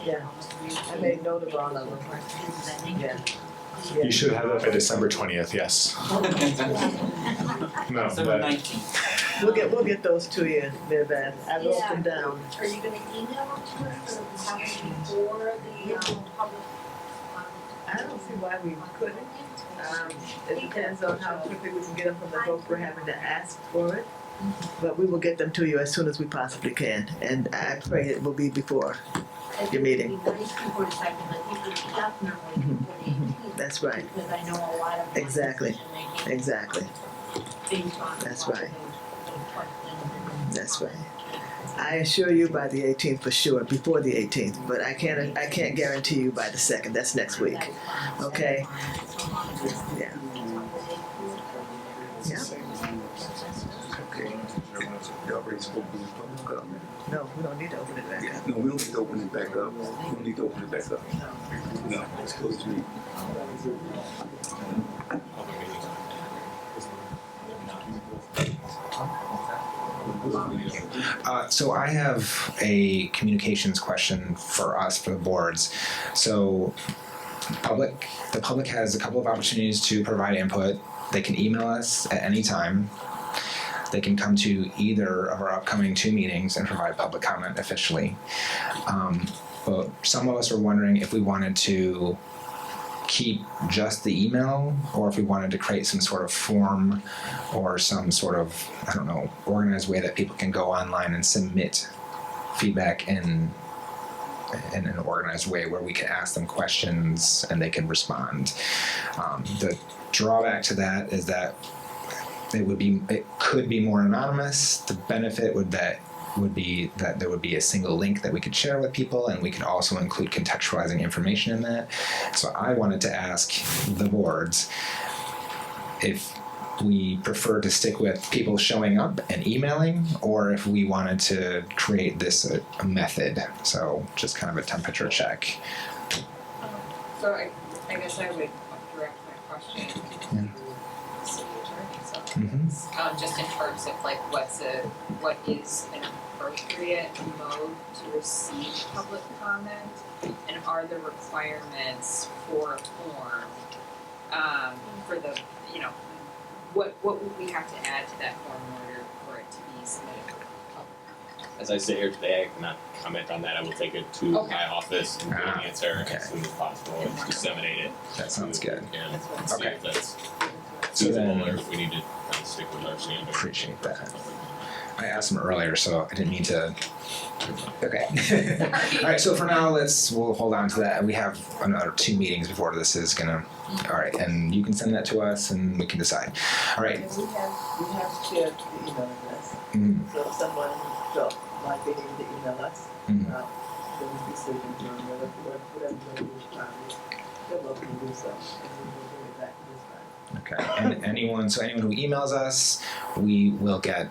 Yeah, I made note of all of them. Yeah. You should have that by December 20th, yes. No, December but 19th. We'll get those to you, Vivian. I wrote them down. Are you gonna email them to us so we have them before the, public? I don't see why we couldn't. It depends on how quickly we can get them from the folks we're having to ask for it. But we will get them to you as soon as we possibly can, and I pray it will be before your meeting. It would be nice before the second, but it would definitely before the 18th. That's right. Because I know a lot of. Exactly. decision-making Exactly. based on That's a lot of right. those questions and- That's right. I assure you by the 18th for sure, before the 18th, but I can't guarantee you by the 2nd. That's next week. Okay? Yeah. Yeah. Okay. You already spoke to the public comment. No, we don't need to open it back up. No, we don't need to open it back up. We don't need to open it back up. No, it's closed to me. So I have a communications question for us, for the boards. So the public has a couple of opportunities to provide input. They can email us at any time. They can come to either of our upcoming 2 meetings and provide public comment officially. But some of us were wondering if we wanted to keep just the email, or if we wanted to create some sort of form or some sort of, I don't know, organized way that people can go online and submit feedback in an organized way where we can ask them questions and they can respond. The drawback to that is that it could be more anonymous. The benefit would be that there would be a single link that we could share with people, and we could also include contextualizing information in that. So I wanted to ask the boards if we prefer to stick with people showing up and emailing, or if we wanted to create this a method. So just kind of a temperature check. So I guess I would direct my question to the city attorney's office. Just in terms of like what is an appropriate mode to receive public comment, and are there requirements for a form for the, what would we have to add to that form in order for it to be submitted for public comment? As I sit here today, I cannot comment on that. I will take it to Okay. my office and get an answer okay. as soon as possible and disseminate it. That sounds good. And see Okay. if that's So feasible then- or if we need to kind of stick with our standard. Appreciate that. I asked them earlier, so I didn't mean to. Okay. All right. So for now, we'll hold on to that. We have another 2 meetings before this is gonna. All right, and you can send that to us, and we can decide. All right. And we have shared the email address. Mhm. So if someone felt like they needed to email us, Mhm. those decisions or whatever they wish to they're welcome to do so. And we will bring it back to this time. Okay. And anyone who emails us, we will get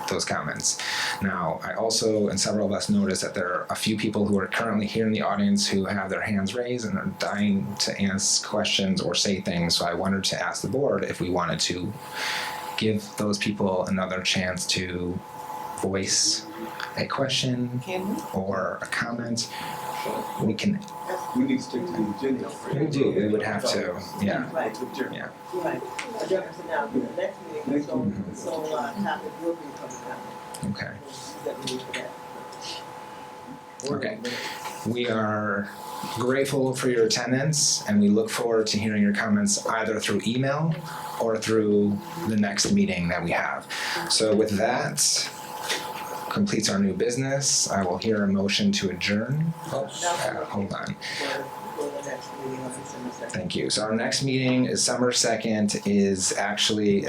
those comments. Now, I also, and several of us noticed that there are a few people who are currently here in the audience who have their hands raised and are dying to ask questions or say things. So I wanted to ask the board if we wanted to give those people another chance to voice a question or a comment. We can. We need to stick to the agenda. We do. We would have to. Yeah. Right. Yeah. Right. So now, the next meeting, topic will be public comment. Okay. That we need for that. Okay. We are grateful for your attendance, and we look forward to hearing your comments either through email or through the next meeting that we have. So with that, completes our new business. I will hear a motion to adjourn. Hold on. For the next meeting on December 2nd. Thank you. So our next meeting is December 2nd. Is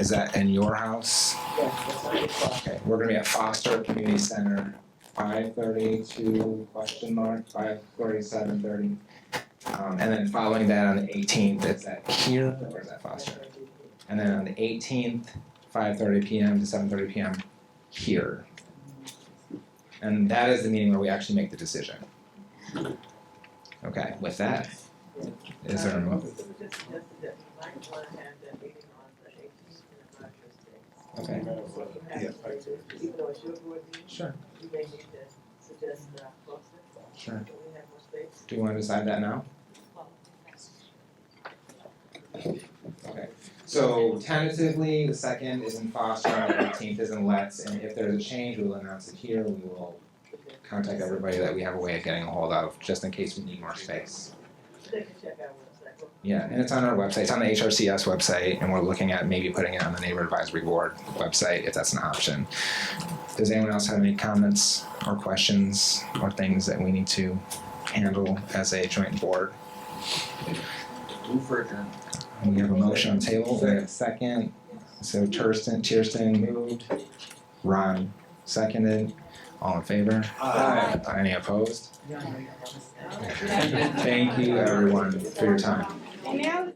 that in your house? Yes, that's 9 o'clock. Okay, we're gonna be at Foster Community Center, 5:30 to question mark, 5:30, 7:30. And then following that on the 18th, is that here or is that Foster? And then on the 18th, 5:30 p.m. to 7:30 p.m. here. And that is the meeting where we actually make the decision. Okay, with that, is there a It was just suggested that you might want to have that meeting on the 18th and not just Okay. So you have to say this, even though it's your board meeting. Sure. You may need to suggest closer. Sure. So we have more space. Do you want to decide that now? Okay, so tentatively, the 2nd is in Foster, and the 18th is in Letts, and if there's a change, we will announce it here. We will contact everybody that we have a way of getting a hold of, just in case we need more space. They can check our website. Yeah, and it's on our website, it's on the HRCS website, and we're looking at maybe putting it on the Neighborhood Advisory Board website, if that's an option. Does anyone else have any comments or questions or things that we need to handle as a joint board? Move for adjournment. We have a motion on the table, we have a second. So Kirsten moved, Ron seconded, all in favor? Aye. Any opposed? Y'all know y'all understand. Thank you everyone for your time. And now